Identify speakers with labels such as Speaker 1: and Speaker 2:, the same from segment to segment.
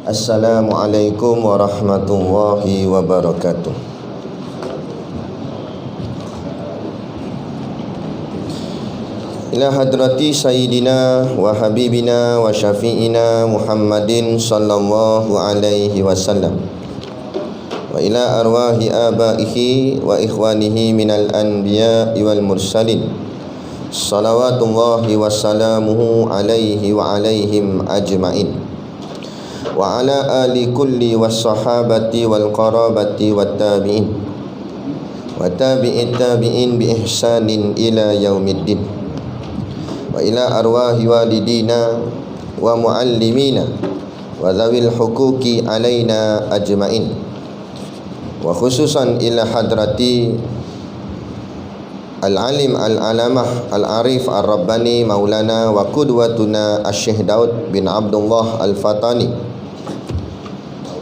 Speaker 1: Assalamualaikum warahmatullahi wabarakatuh. Ila hadrati sayyidina wa habibina wa syafi'ina Muhammadin sallallahu alaihi wasallam wa ila arwahi abaihi wa ikhwanihi minal anbiya'i wal mursalin salawatullahi wassalamuhu alaihi wa alaihim ajma'in wa ala ali kulli wassahabati wal qarabati wat tabi'in wa tabi'it tabi'in bi ihsanin ila yaumiddin wa ila arwahi walidina wa muallimina wa dhawil huquqi alaina ajma'in wa khususan ila hadrati al-alim al-alamah al-arif ar-rabbani maulana wa qudwatuna asy-syekh Daud bin Abdullah al-Fatani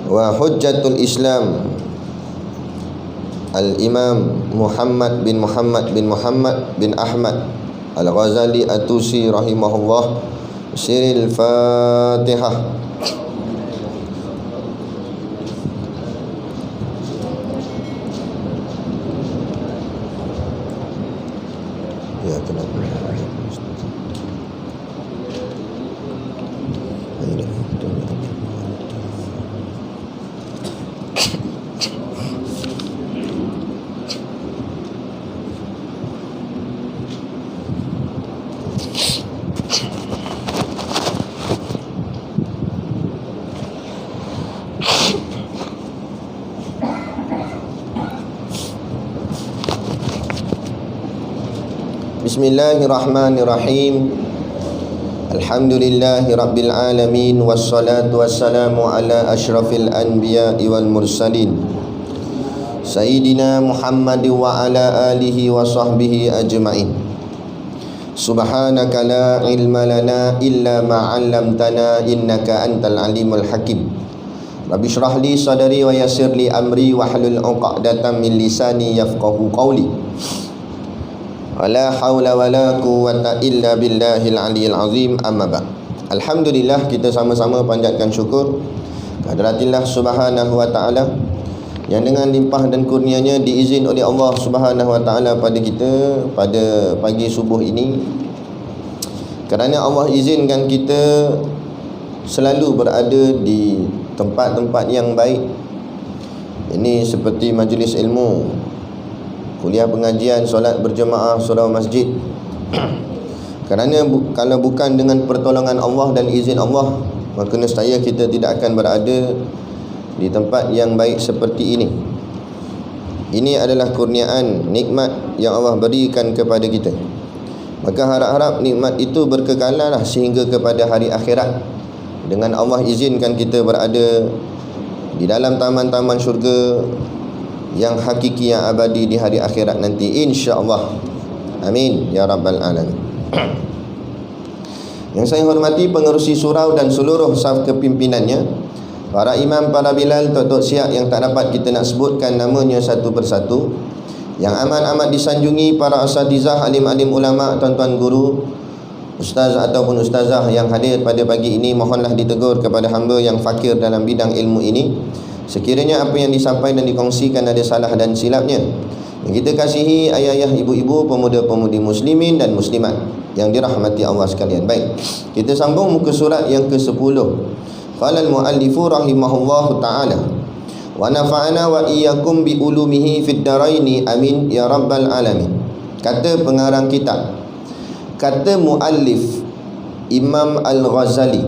Speaker 1: wa hujjatul Islam al-Imam Muhammad bin Ahmad Al-Ghazali At-Tusi rahimahullah. Siril Fatihah. Ya kenapa? Bismillahirrahmanirrahim. Alhamdulillahi rabbil alamin wassalatu wassalamu ala asyrafil anbiya'i wal mursalin sayyidina Muhammad wa ala alihi wa sahbihi ajma'in. Subhanaka la ilma lana illa ma 'allamtana innaka antal alimul hakim. Rabbi shrah li sadri wa yassir li amri wa hlul 'uqdatam min lisani yafqahu qawli. Wala haula wala quwwata illa billahil aliyil azim, amma ba'. Alhamdulillah, kita sama-sama panjatkan syukur kehadiratillah subhanahu wa ta'ala yang dengan limpah dan kurnianya diizin oleh Allah subhanahu wa ta'ala pada kita pada pagi subuh ini. Kerana Allah izinkan kita selalu berada di tempat-tempat yang baik. Ini seperti majlis ilmu, kuliah pengajian, solat berjemaah, surau masjid. Kerana kalau bukan dengan pertolongan Allah dan izin Allah, maka nescaya kita tidak akan berada di tempat yang baik seperti ini. Ini adalah kurniaan, nikmat yang Allah berikan kepada kita. Maka harap-harap nikmat itu berkekalan sehingga kepada hari akhirat. Dengan Allah izinkan kita berada di dalam taman-taman syurga yang hakiki, yang abadi di hari akhirat nanti, insya-Allah. Amin ya rabbal alamin. Yang saya hormati pengerusi surau dan seluruh saf kepimpinannya, para imam, para bilal, tok-tok siap yang tak dapat kita nak sebutkan namanya satu persatu, yang amat-amat disanjungi para asatizah, alim-alim ulama, tuan-tuan guru, ustaz ataupun ustazah yang hadir pada pagi ini, mohonlah ditegur kepada hamba yang fakir dalam bidang ilmu ini. Sekiranya apa yang disampaikan dan dikongsikan ada salah dan silapnya, yang kita kasihi ayah-ayah, ibu-ibu, pemuda-pemudi muslimin dan muslimat yang dirahmati Allah sekalian. Baik, kita sambung muka surat yang ke-10. Qala al-muallifu rahimahullahu ta'ala wa nafa'ana wa iyyakum bi ulumihi fid daraini amin ya rabbal alamin. Kata pengarang kitab, kata muallif Imam Al-Ghazali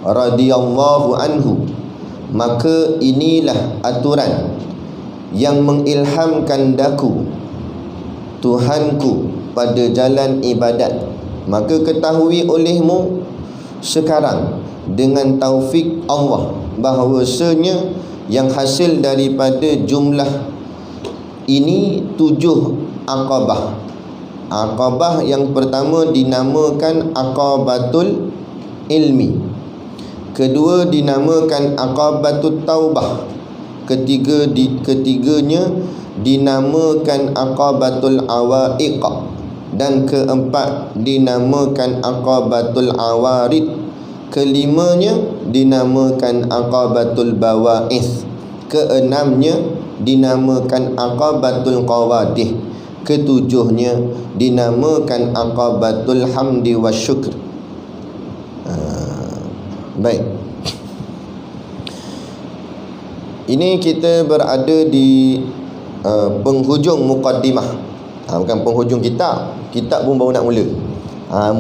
Speaker 1: radhiyallahu anhu, maka inilah aturan yang mengilhamkan daku Tuhanku pada jalan ibadat. Maka ketahui olehmu sekarang dengan taufik Allah bahawasanya yang hasil daripada jumlah ini 7 aqabah. Aqabah yang pertama dinamakan aqabatul ilmi, kedua dinamakan aqabatut taubah, ketiganya dinamakan aqabatul awaiq, dan keempat dinamakan aqabatul awarid, Kelimanya dinamakan Aqabatul Bawa'ith. Keenamnya dinamakan Aqabatul Qawadih. Ketujuhnya dinamakan Aqabatul Hamdi wa Syukr. Baik. Ini kita berada di penghujung muqaddimah. Bukan penghujung kitab. Kitab pun baru nak mula.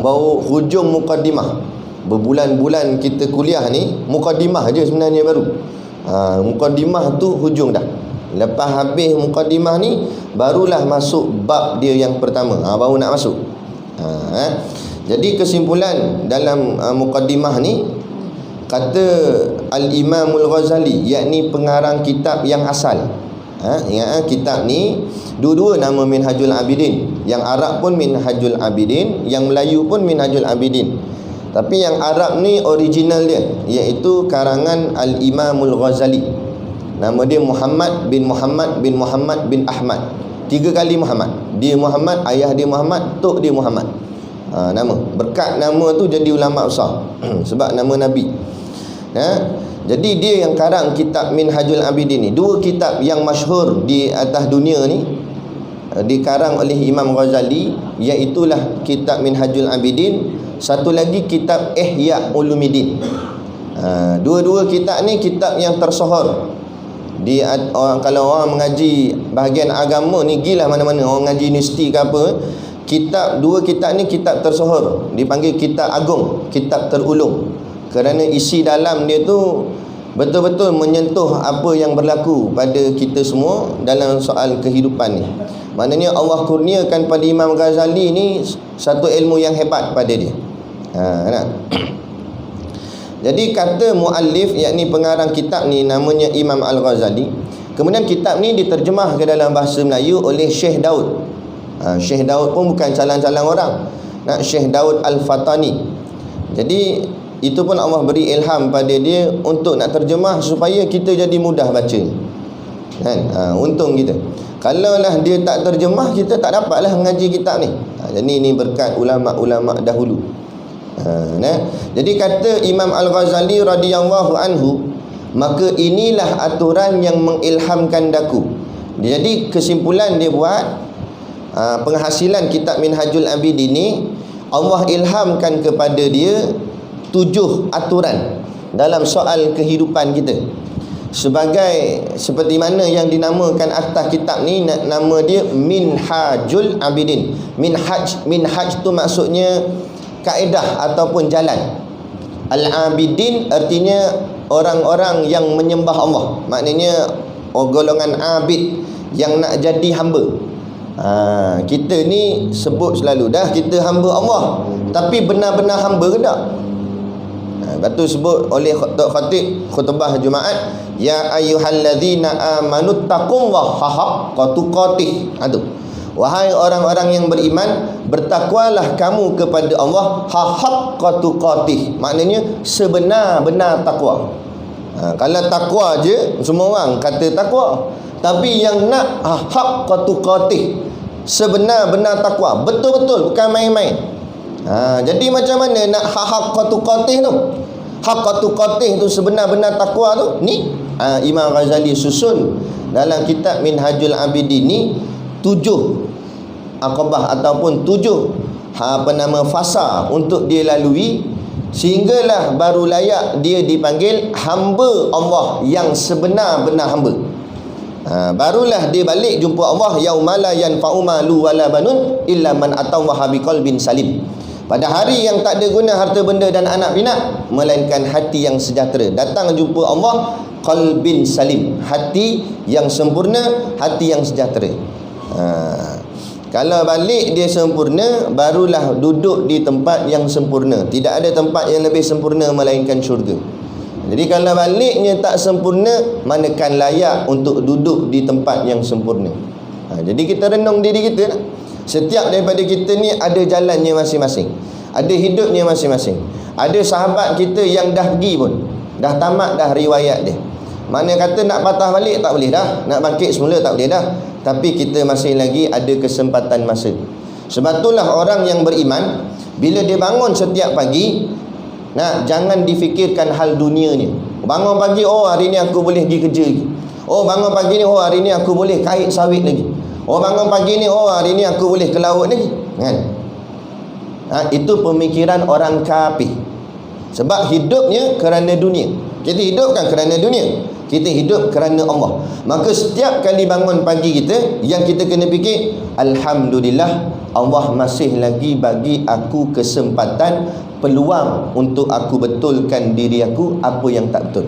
Speaker 1: Baru hujung muqaddimah. Berbulan-bulan kita kuliah ni, muqaddimah je sebenarnya baru. Muqaddimah tu hujung dah. Lepas habis muqaddimah ni, barulah masuk bab dia yang pertama. Baru nak masuk. Jadi kesimpulan dalam muqaddimah ni, kata Al-Imamul Ghazali, yakni pengarang kitab yang asal. Ingat kitab ni dua-dua nama Minhajul Abidin. Yang Arab pun Minhajul Abidin, yang Melayu pun Minhajul Abidin. Tapi yang Arab ni original dia, iaitu karangan Al-Imamul Ghazali. Nama dia Muhammad bin Muhammad bin Muhammad bin Ahmad. 3 kali Muhammad. Dia Muhammad, ayah dia Muhammad, tok dia Muhammad. Nama. Berkat nama tu jadi ulama besar. Sebab nama Nabi. Jadi dia yang karang kitab Minhajul Abidin ni. 2 kitab yang masyhur di atas dunia ni dikarang oleh Imam Ghazali, iaitulah kitab Minhajul Abidin, satu lagi kitab Ihya Ulumuddin. Dua-dua kitab ni kitab yang tersohor di kalau orang mengaji bahagian agama ni, gilah mana-mana orang mengaji universiti ke apa, dua kitab ni kitab tersohor, dipanggil kitab agung, kitab terulung, kerana isi dalam dia tu betul-betul menyentuh apa yang berlaku pada kita semua dalam soal kehidupan ni. Maknanya Allah kurniakan pada Imam Ghazali ni satu ilmu yang hebat pada dia. Jadi kata muallif, yakni pengarang kitab ni, namanya Imam Al-Ghazali. Kemudian kitab ni diterjemah ke dalam bahasa Melayu oleh Syekh Daud. Syekh Daud pun bukan calang-calang orang. Syekh Daud Al-Fatani. Jadi itu pun Allah beri ilham pada dia untuk nak terjemah supaya kita jadi mudah baca. Untung kita. Kalaulah dia tak terjemah, kita tak dapatlah mengaji kitab ni. Jadi ini berkat ulama-ulama dahulu. Jadi kata Imam Al-Ghazali radhiyallahu anhu, maka inilah aturan yang mengilhamkan daku. Jadi kesimpulan dia buat, penghasilan kitab Minhajul Abidin ni, Allah ilhamkan kepada dia 7 aturan dalam soal kehidupan kita. Seperti mana yang dinamakan atas kitab ni, nama dia Minhajul Abidin. Minhaj tu maksudnya kaedah ataupun jalan. Al-Abidin artinya orang-orang yang menyembah Allah. Maknanya golongan abid yang nak jadi hamba. Kita ni sebut selalu dah kita hamba Allah, tapi benar-benar hamba ke tak? Lepas tu sebut oleh Tok Khatib khutbah Jumaat, ya ayyuhallazina amanu taqullaha haqqa tuqatih. Wahai orang-orang yang beriman, bertakwalah kamu kepada Allah haqqa tuqatih. Maknanya sebenar-benar takwa. Kalau takwa je, semua orang kata takwa. Tapi yang nak haqqa tuqatih, sebenar-benar takwa, betul-betul, bukan main-main. Jadi macam mana nak haqqa tuqatih tu? Haqqa tuqatih tu sebenar-benar takwa tu ni, Imam Ghazali susun dalam kitab Minhajul Abidin ni 7 aqabah ataupun 7 fasa untuk dia lalui, sehinggalah baru layak dia dipanggil hamba Allah yang sebenar-benar hamba. Barulah dia balik jumpa Allah, yaumala yanfa'u malu wala banun illa man atallaha biqalbin salim. Pada hari yang tak ada guna harta benda dan anak pinak, melainkan hati yang sejahtera. Datang jumpa Allah qalbin salim, hati yang sempurna, hati yang sejahtera. Kalau balik dia sempurna, barulah duduk di tempat yang sempurna. Tidak ada tempat yang lebih sempurna melainkan syurga. Jadi kalau baliknya tak sempurna, manakan layak untuk duduk di tempat yang sempurna. Jadi kita renung diri kita. Setiap daripada kita ni ada jalannya masing-masing, ada hidupnya masing-masing. Ada sahabat kita yang dah pergi pun, dah tamat dah riwayat dia. Mana kata nak patah balik tak boleh dah, nak bangkit semula tak boleh dah. Tapi kita masih lagi ada kesempatan masa. Sebab itulah orang yang beriman, bila dia bangun setiap pagi, Jangan difikirkan hal dunia ni. Bangun pagi, oh hari ni aku boleh pergi kerja lagi. Oh bangun pagi ni, oh hari ni aku boleh kait sawit lagi. Oh bangun pagi ni, oh hari ni aku boleh ke laut lagi. Itu pemikiran orang kafir. Sebab hidupnya kerana dunia. Kita hidup kan kerana dunia, kita hidup kerana Allah. Maka setiap kali bangun pagi kita, yang kita kena fikir, alhamdulillah, Allah masih lagi bagi aku kesempatan, peluang untuk aku betulkan diri aku apa yang tak betul.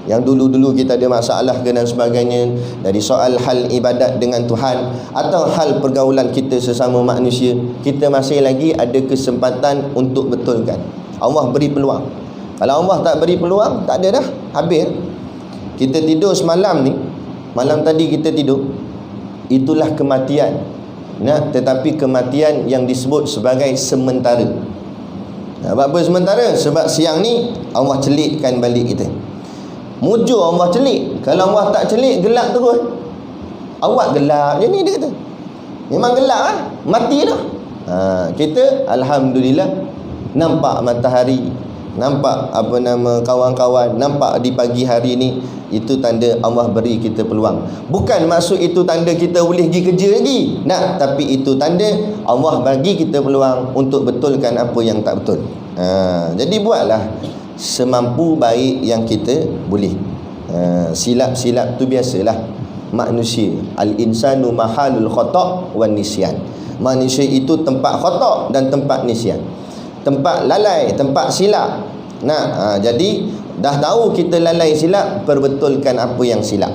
Speaker 1: Yang dulu-dulu kita ada masalah dan sebagainya, dari soal hal ibadat dengan Tuhan atau hal pergaulan kita sesama manusia, kita masih lagi ada kesempatan untuk betulkan. Allah beri peluang. Kalau Allah tak beri peluang, tak ada dah, habis. Kita tidur semalam ni, malam tadi kita tidur, itulah kematian. Tetapi kematian yang disebut sebagai sementara. Sebab apa sementara? Sebab siang ni Allah celitkan balik kita. Mujur Allah celik. Kalau Allah tak celik, gelap terus. Awak gelap je ni, dia kata. Memang gelap lah, mati dah. Kita alhamdulillah nampak matahari, nampak kawan-kawan, nampak di pagi hari ni. Itu tanda Allah beri kita peluang. Bukan maksud itu tanda kita boleh pergi kerja lagi, tapi itu tanda Allah bagi kita peluang untuk betulkan apa yang tak betul. Jadi buatlah semampu baik yang kita boleh. Silap-silap tu biasalah manusia. Al-insanu mahalul khata' wan nisyan. Manusia itu tempat khata' dan tempat nisyan, tempat lalai, tempat silap. Jadi dah tahu kita lalai silap, perbetulkan apa yang silap.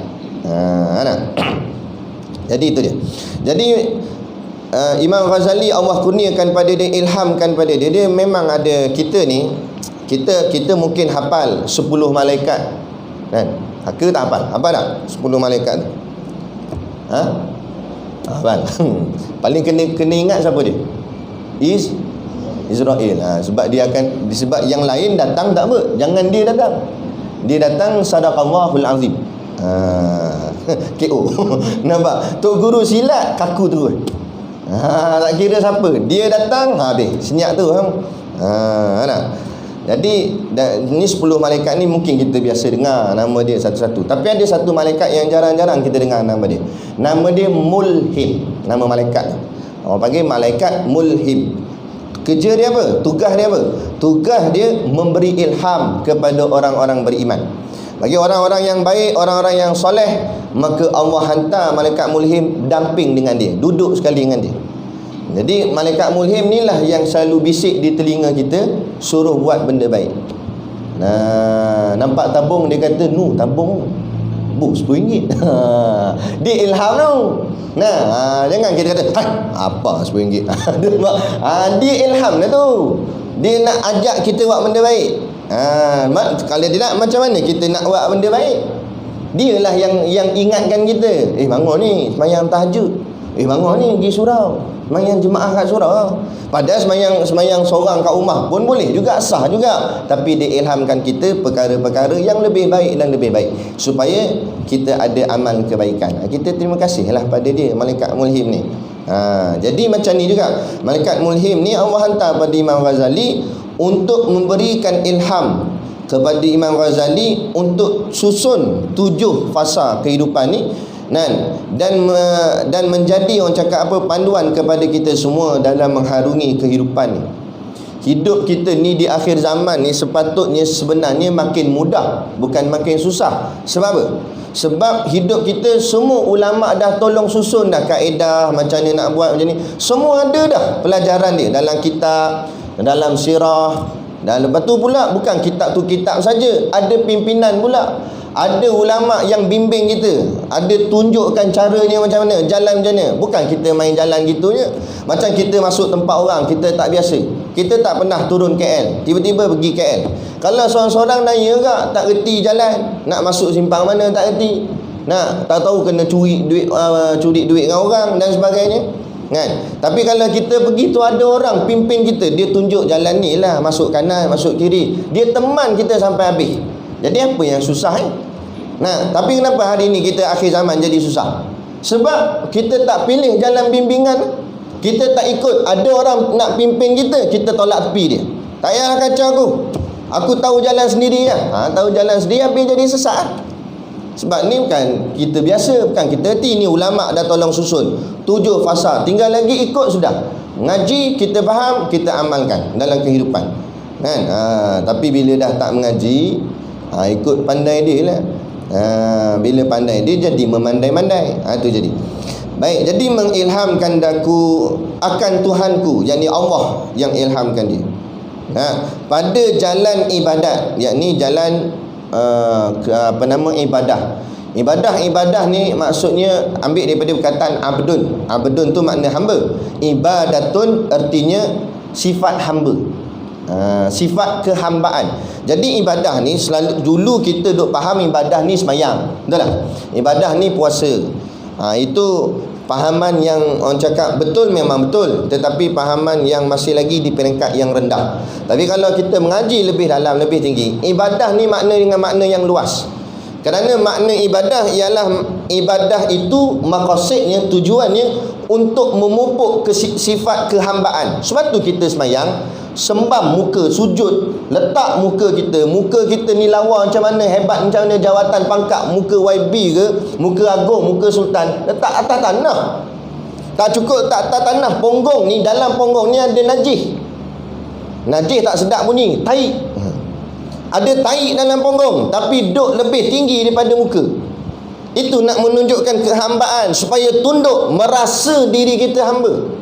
Speaker 1: Jadi itu dia. Jadi Imam Ghazali, Allah kurniakan pada dia, ilhamkan pada dia. Dia memang ada, kita ni, kita mungkin hafal 10 malaikat, kan? Ke tak hafal? Hafal tak 10 malaikat tu? Hafal. Paling kena ingat siapa dia? Israel. Sebab dia akan, sebab yang lain datang tak apa, jangan dia datang. Dia datang sadaqallahul azim. KO. Nampak? Tok guru silat kaku terus. Tak kira siapa, dia datang habis senyap tu. Jadi ni 10 malaikat ni mungkin kita biasa dengar nama dia satu-satu. Tapi ada satu malaikat yang jarang-jarang kita dengar nama dia. Nama dia Mulhim. Nama malaikat. Orang panggil malaikat Mulhim. Kerja dia apa? Tugas dia apa? Tugas dia memberi ilham kepada orang-orang beriman. Bagi orang-orang yang baik, orang-orang yang soleh, maka Allah hantar malaikat Mulhim damping dengan dia, duduk sekali dengan dia. Jadi malaikat Mulhim ni lah yang selalu bisik di telinga kita, suruh buat benda baik. Nampak tabung, dia kata, tabung bu RM10. Dia ilham tau. Jangan kita kata, apa RM10. Dia ilham dah tu. Dia nak ajak kita buat benda baik. Kalau tidak, macam mana kita nak buat benda baik? Dialah yang ingatkan kita. Bangun ni sembahyang tahajud. Bangun ni pergi surau, sembahyang jemaah kat surau. Padahal sembahyang seorang kat rumah pun boleh juga, sah juga. Tapi dia ilhamkan kita perkara-perkara yang lebih baik dan lebih baik, supaya kita ada amal kebaikan. Kita terima kasihlah pada dia, malaikat Mulhim ni. Jadi macam ni juga, malaikat Mulhim ni Allah hantar pada Imam Ghazali untuk memberikan ilham kepada Imam Ghazali untuk susun 7 fasa kehidupan ni, dan menjadi, orang cakap apa, panduan kepada kita semua dalam mengharungi kehidupan ni. Hidup kita ni di akhir zaman ni sepatutnya sebenarnya makin mudah, bukan makin susah. Sebab apa? Sebab hidup kita semua ulama' dah tolong susun dah kaedah macam mana nak buat macam ni. Semua ada dah pelajaran dia dalam kitab, dalam sirah. Dan lepas tu pula, bukan kitab tu kitab saja, ada pimpinan pula. Ada ulama' yang bimbing kita, ada tunjukkan caranya macam mana, jalan macam mana. Bukan kita main jalan gitu je. Macam kita masuk tempat orang, kita tak biasa, kita tak pernah turun KL, tiba-tiba pergi KL. Kalau seorang-seorang nanya ke, tak reti jalan, nak masuk simpang mana tak reti, tak tahu, kena curi duit dengan orang dan sebagainya, kan? Tapi kalau kita pergi tu, ada orang pimpin kita, dia tunjuk jalan ni lah, masuk kanan, masuk kiri, dia teman kita sampai habis. Jadi apa yang susah tapi kenapa hari ni kita akhir zaman jadi susah? Sebab kita tak pilih jalan bimbingan. Kita tak ikut. Ada orang nak pimpin kita, kita tolak tepi dia. Tak payahlah kacau aku. Aku tahu jalan sendiri lah. Tahu jalan sendiri habis jadi sesat. Sebab ni bukan kita biasa, bukan kita hati. Ni ulama' dah tolong susun 7 fasa, tinggal lagi ikut sudah. Ngaji, kita faham, kita amalkan dalam kehidupan kan. Tapi bila dah tak mengaji, ikut pandai dia lah. Bila pandai dia jadi memandai-mandai. Itu jadi. Baik, jadi mengilhamkan daku akan Tuhanku, yakni Allah yang ilhamkan dia. Pada jalan ibadat, yakni jalan ibadah. Ibadah ni maksudnya ambil daripada perkataan abdun. Abdun tu makna hamba. Ibadatun artinya sifat hamba. Sifat kehambaan. Jadi ibadah ni selalu dulu kita duk faham ibadah ni sembahyang. Betul tak? Ibadah ni puasa. Itu pahaman yang orang cakap betul, memang betul, tetapi pahaman yang masih lagi di peringkat yang rendah. Tapi kalau kita mengaji lebih dalam, lebih tinggi, ibadah ni makna dengan makna yang luas. Kerana makna ibadah ialah ibadah itu maqasidnya, tujuannya untuk memupuk sifat kehambaan. Sebab tu kita sembahyang, sembam muka, sujud, letak muka kita ni lawa macam mana, hebat macam mana, jawatan pangkat, muka YB ke, muka agung, muka sultan, letak atas tanah. Tak cukup tak atas tanah, ponggong ni, dalam ponggong ni ada najis. Najis tak sedap bunyi, tahi. Ada tahi dalam ponggong, tapi duduk lebih tinggi daripada muka. Itu nak menunjukkan kehambaan, supaya tunduk, merasa diri kita hamba.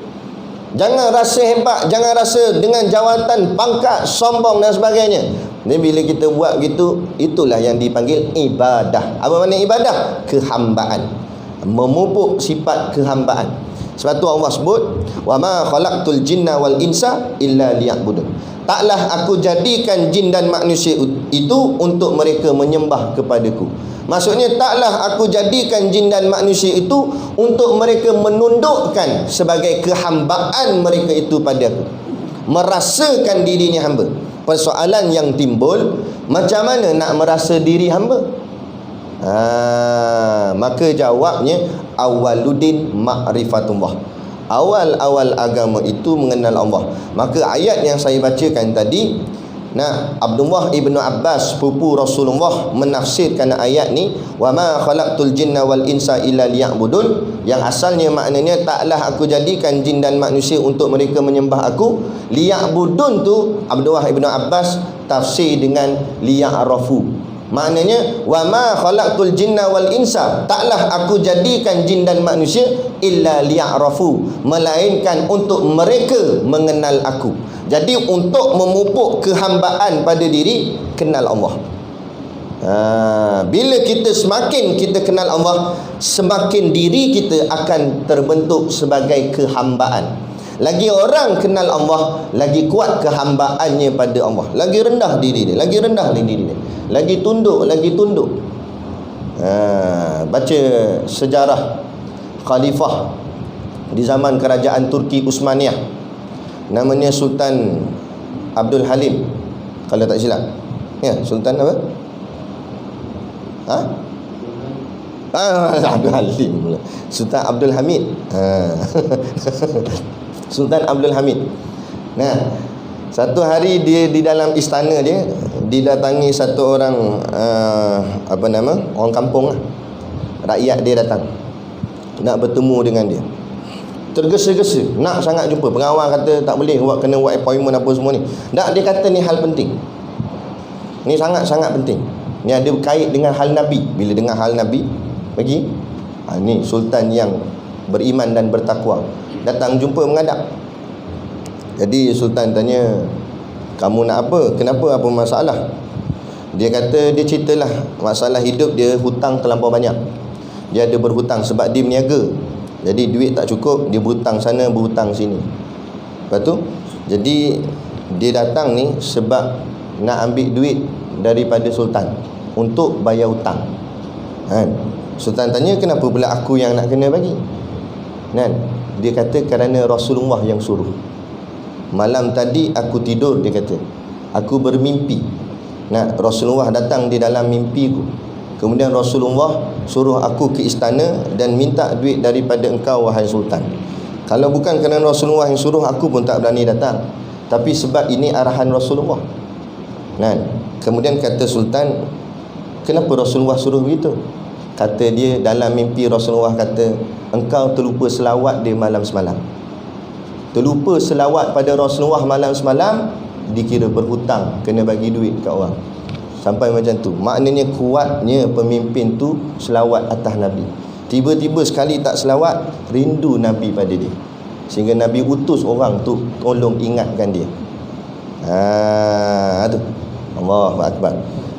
Speaker 1: Jangan rasa hebat, jangan rasa dengan jawatan, pangkat, sombong dan sebagainya. Jadi bila kita buat gitu, itulah yang dipanggil ibadah. Apa makna ibadah? Kehambaan. Memupuk sifat kehambaan. Sebab tu Allah sebut, wa ma khalaqtul jinna wal insa illa liya'budun. Taklah aku jadikan jin dan manusia itu untuk mereka menyembah kepadaku. Maksudnya taklah aku jadikan jin dan manusia itu untuk mereka menundukkan sebagai kehambaan mereka itu pada aku, merasakan dirinya hamba. Persoalan yang timbul, macam mana nak merasa diri hamba? Maka jawabnya awwaluddin ma'rifatullah. Awal-awal agama itu mengenal Allah. Maka ayat yang saya bacakan tadi, Abdullah ibnu Abbas, sepupu Rasulullah, menafsirkan ayat ni, wa ma khalaqtul jinna wal insa illa liya'budun, yang asalnya maknanya taklah aku jadikan jin dan manusia untuk mereka menyembah aku. Liya'budun tu Abdullah ibnu Abbas tafsir dengan liya'rafu. Maknanya wa ma khalaqtul jinna wal insa, taklah aku jadikan jin dan manusia illa liya'rafu, melainkan untuk mereka mengenal aku. Jadi untuk memupuk kehambaan pada diri, kenal Allah. Bila kita semakin kita kenal Allah, semakin diri kita akan terbentuk sebagai kehambaan. Lagi orang kenal Allah, lagi kuat kehambaannya pada Allah, lagi rendah diri dia, lagi rendah diri dia, lagi tunduk, lagi tunduk. Baca sejarah khalifah di zaman kerajaan Turki Utsmaniyah, namanya Sultan Abdul Halim, kalau tak silap. Sultan apa? Abdul Halim pula. Sultan Abdul Hamid. Sultan Abdul Hamid. Satu hari dia di dalam istana dia didatangi satu orang orang kampung lah. Rakyat dia datang nak bertemu dengan dia. Tergesa-gesa nak sangat jumpa. Pengawal kata tak boleh, kena buat appointment apa semua ni. Dia kata ni hal penting. Ni sangat-sangat penting. Ni ada kait dengan hal Nabi. Bila dengar hal Nabi, bagi ni sultan yang beriman dan bertakwa datang jumpa menghadap. Jadi sultan tanya, kamu nak apa? Kenapa? Apa masalah? Dia kata, dia ceritalah masalah hidup dia, hutang terlampau banyak. Dia ada berhutang sebab dia berniaga. Jadi duit tak cukup, dia berhutang sana, berhutang sini. Lepas tu, jadi dia datang ni sebab nak ambil duit daripada sultan untuk bayar hutang. Sultan tanya, kenapa pula aku yang nak kena bagi? Dia kata, kerana Rasulullah yang suruh. Malam tadi aku tidur, dia kata, aku bermimpi. Rasulullah datang di dalam mimpiku. Kemudian Rasulullah suruh aku ke istana dan minta duit daripada engkau, wahai sultan. Kalau bukan kerana Rasulullah yang suruh, aku pun tak berani datang. Tapi sebab ini arahan Rasulullah. Kan? Kemudian kata Sultan, kenapa Rasulullah suruh begitu? Kata dia, dalam mimpi Rasulullah kata, engkau terlupa selawat di malam semalam. Terlupa selawat pada Rasulullah malam semalam, dikira berhutang, kena bagi duit kat orang. Sampai macam tu. Maknanya kuatnya pemimpin tu selawat atas Nabi. Tiba-tiba sekali tak selawat, rindu Nabi pada dia, sehingga Nabi utus orang tu tolong ingatkan dia. Tu Allahu Akbar.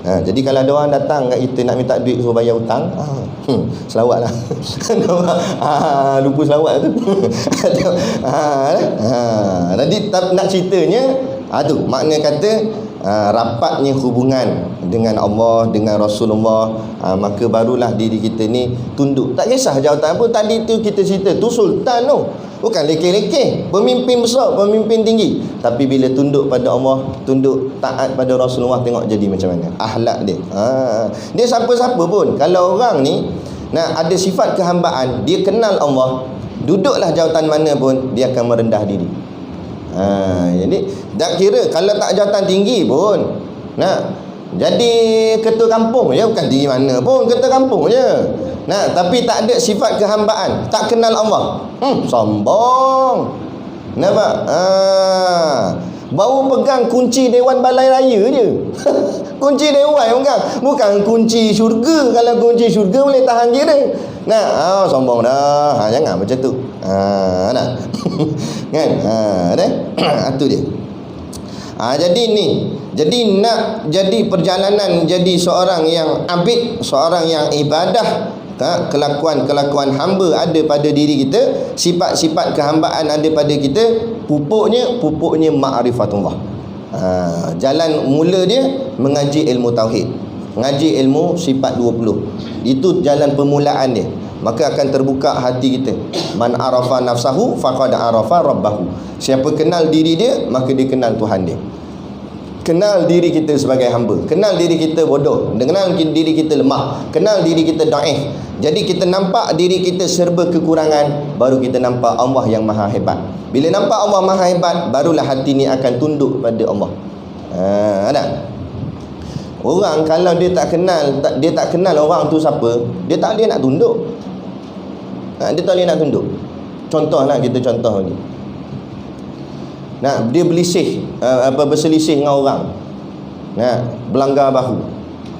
Speaker 1: Jadi kalau ada orang datang kat kita nak minta duit suruh bayar hutang, selawatlah. Lupa selawat tu. Nanti nak ceritanya, tu makna kata rapatnya hubungan dengan Allah, dengan Rasulullah, maka barulah diri kita ni tunduk. Tak kisah jawatan apa. Tadi tu kita cerita tu sultan tu, bukan lekeh-lekeh, pemimpin besar, pemimpin tinggi. Tapi bila tunduk pada Allah, tunduk taat pada Rasulullah, tengok jadi macam mana akhlak dia. Dia siapa-siapa pun, kalau orang ni nak ada sifat kehambaan, dia kenal Allah, duduklah jawatan mana pun, dia akan merendah diri. Jadi tak kira kalau tak jawatan tinggi pun, jadi ketua kampung je, bukan tinggi mana pun, ketua kampung je. Tapi tak ada sifat kehambaan, tak kenal Allah, sombong. Nampak? Baru pegang kunci Dewan Balai Raya je. Kunci Dewan bukan kunci syurga. Kalau kunci syurga boleh tahan kira. Sombong dah. Jangan macam tu. Kan? Itu dia. Jadi ni, jadi nak jadi perjalanan jadi seorang yang abid, seorang yang ibadah, kelakuan-kelakuan hamba ada pada diri kita, sifat-sifat kehambaan ada pada kita, pupuknya ma'rifatullah. Jalan mula dia mengaji ilmu tauhid, mengaji ilmu sifat 20. Itu jalan permulaan dia. Maka akan terbuka hati kita. Man arafa nafsahu faqad arafa rabbahu. Siapa kenal diri dia, maka dia kenal Tuhan dia. Kenal diri kita sebagai hamba, kenal diri kita bodoh, kenal diri kita lemah, kenal diri kita dhaif. Jadi kita nampak diri kita serba kekurangan, baru kita nampak Allah yang maha hebat. Bila nampak Allah maha hebat, barulah hati ni akan tunduk pada Allah. Orang kalau dia tak kenal orang tu siapa, dia tak boleh nak tunduk. Dia tak boleh nak tunduk. Contohlah, kita contoh lagi. Dia berselisih dengan orang, berlanggar bahu.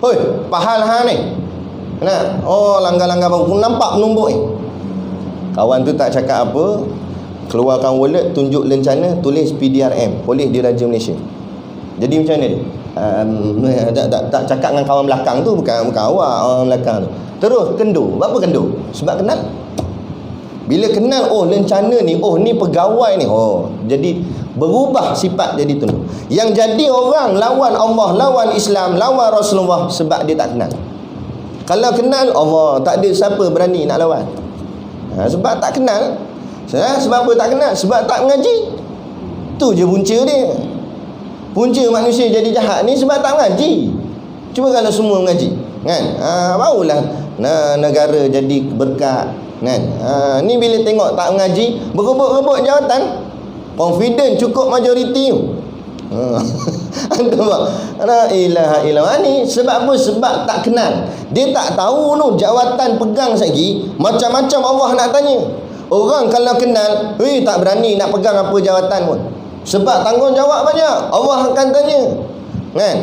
Speaker 1: Hoi, pahal ni. Langgar-langgar bahu, nampak penumbuk ni. Kawan tu tak cakap apa, keluarkan wallet, tunjuk lencana, tulis PDRM, Polis Diraja Malaysia. Jadi macam mana dia? Tak cakap dengan kawan belakang tu, bukan awak, orang belakang tu. Terus kendur. Apa kendur? Sebab kenal. Bila kenal, lencana ni, ni pegawai ni, jadi berubah sifat jadi tunduk. Yang jadi orang lawan Allah, lawan Islam, lawan Rasulullah sebab dia tak kenal. Kalau kenal Allah, tak ada siapa berani nak lawan. Sebab tak kenal. Sebab apa tak kenal? Sebab tak mengaji. Tu je punca dia. Punca manusia jadi jahat ni sebab tak mengaji. Cuba kalau semua mengaji, kan? Barulah negara jadi berkat, kan? Ni bila tengok tak mengaji, berebut-rebut jawatan, confident cukup majoriti tu. La ilaha illallah. Ni sebab apa? Sebab tak kenal. Dia tak tahu tu jawatan pegang lagi, macam-macam Allah nak tanya. Orang kalau kenal, tak berani nak pegang apa jawatan pun. Sebab tanggungjawab banyak, Allah akan tanya, kan?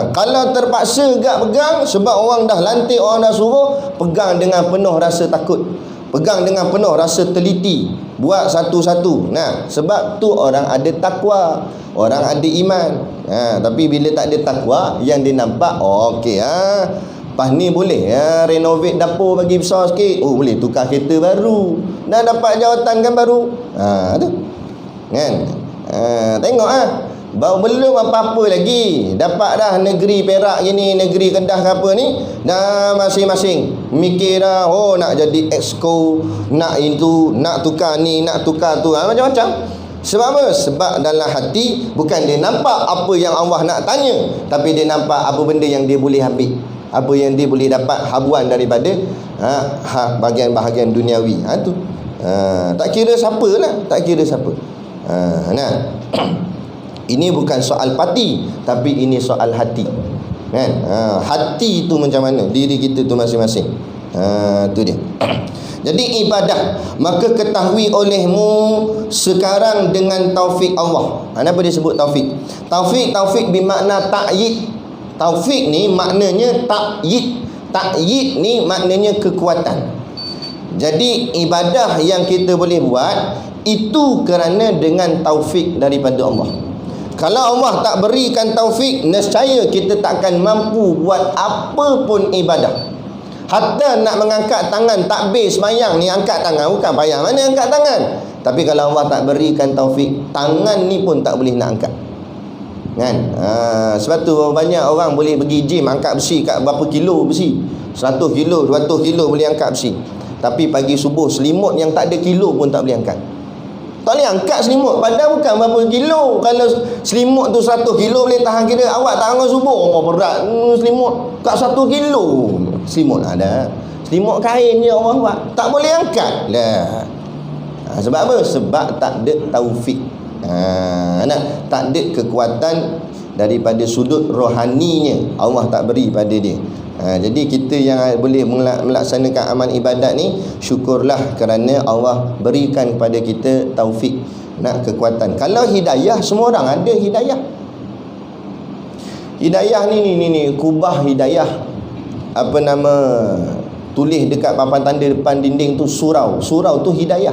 Speaker 1: Kalau terpaksa gak pegang, sebab orang dah lantik, orang dah suruh, pegang dengan penuh rasa takut, pegang dengan penuh rasa teliti, buat satu-satu. Sebab tu orang ada takwa, orang ada iman. Tapi bila tak ada takwa, yang dia nampak, lepas ni boleh renovate dapur bagi besar sikit, boleh tukar kereta baru, dah dapat jawatan kan baru. Tu kan? Tengok belum apa-apa lagi, dapat dah negeri Perak gini, negeri Kedah ke apa ni, dah masing-masing mikir dah, nak jadi exco, nak itu, nak tukar ni, nak tukar tu, macam-macam. Sebab apa? Sebab dalam hati bukan dia nampak apa yang Allah nak tanya, tapi dia nampak apa benda yang dia boleh ambil, apa yang dia boleh dapat habuan daripada bahagian-bahagian duniawi. Tu tak kira siapa lah, tak kira siapa. Ini bukan soal parti, tapi ini soal hati. Kan? Hati itu macam mana? Diri kita tu masing-masing. Tu dia. Jadi ibadah, maka ketahui olehmu sekarang dengan taufik Allah. Kenapa dia sebut taufik? Taufik bermakna ta'yid. Taufik ni maknanya ta'yid. Ta'yid ni maknanya kekuatan. Jadi ibadah yang kita boleh buat itu kerana dengan taufik daripada Allah. Kalau Allah tak berikan taufik, nescaya kita tak akan mampu buat apa pun ibadah. Hatta nak mengangkat tangan, takbir semayang ni angkat tangan, bukan payah mana angkat tangan. Tapi kalau Allah tak berikan taufik, tangan ni pun tak boleh nak angkat. Kan? Sebab tu banyak orang boleh pergi gym angkat besi kat berapa kilo besi, 100 kilo, 200 kilo boleh angkat besi. Tapi pagi subuh selimut yang tak ada kilo pun tak boleh angkat. Tak boleh angkat selimut, padahal bukan berapa kilo. Kalau selimut tu 100 kilo boleh tahan, kira awak tak bangun subuh, berat selimut kat 1 kilo. Selimut ada, selimut kain je Allah buat, tak boleh angkat lah. Sebab apa? Sebab tak ada taufik. Tak ada kekuatan daripada sudut rohaninya, Allah tak beri pada dia. Jadi kita yang boleh melaksanakan amal ibadat ni, syukurlah kerana Allah berikan kepada kita taufik, nak kekuatan. Kalau hidayah, semua orang ada hidayah. Hidayah ni kubah hidayah, apa nama, tulis dekat papan tanda depan dinding tu surau. Surau tu hidayah.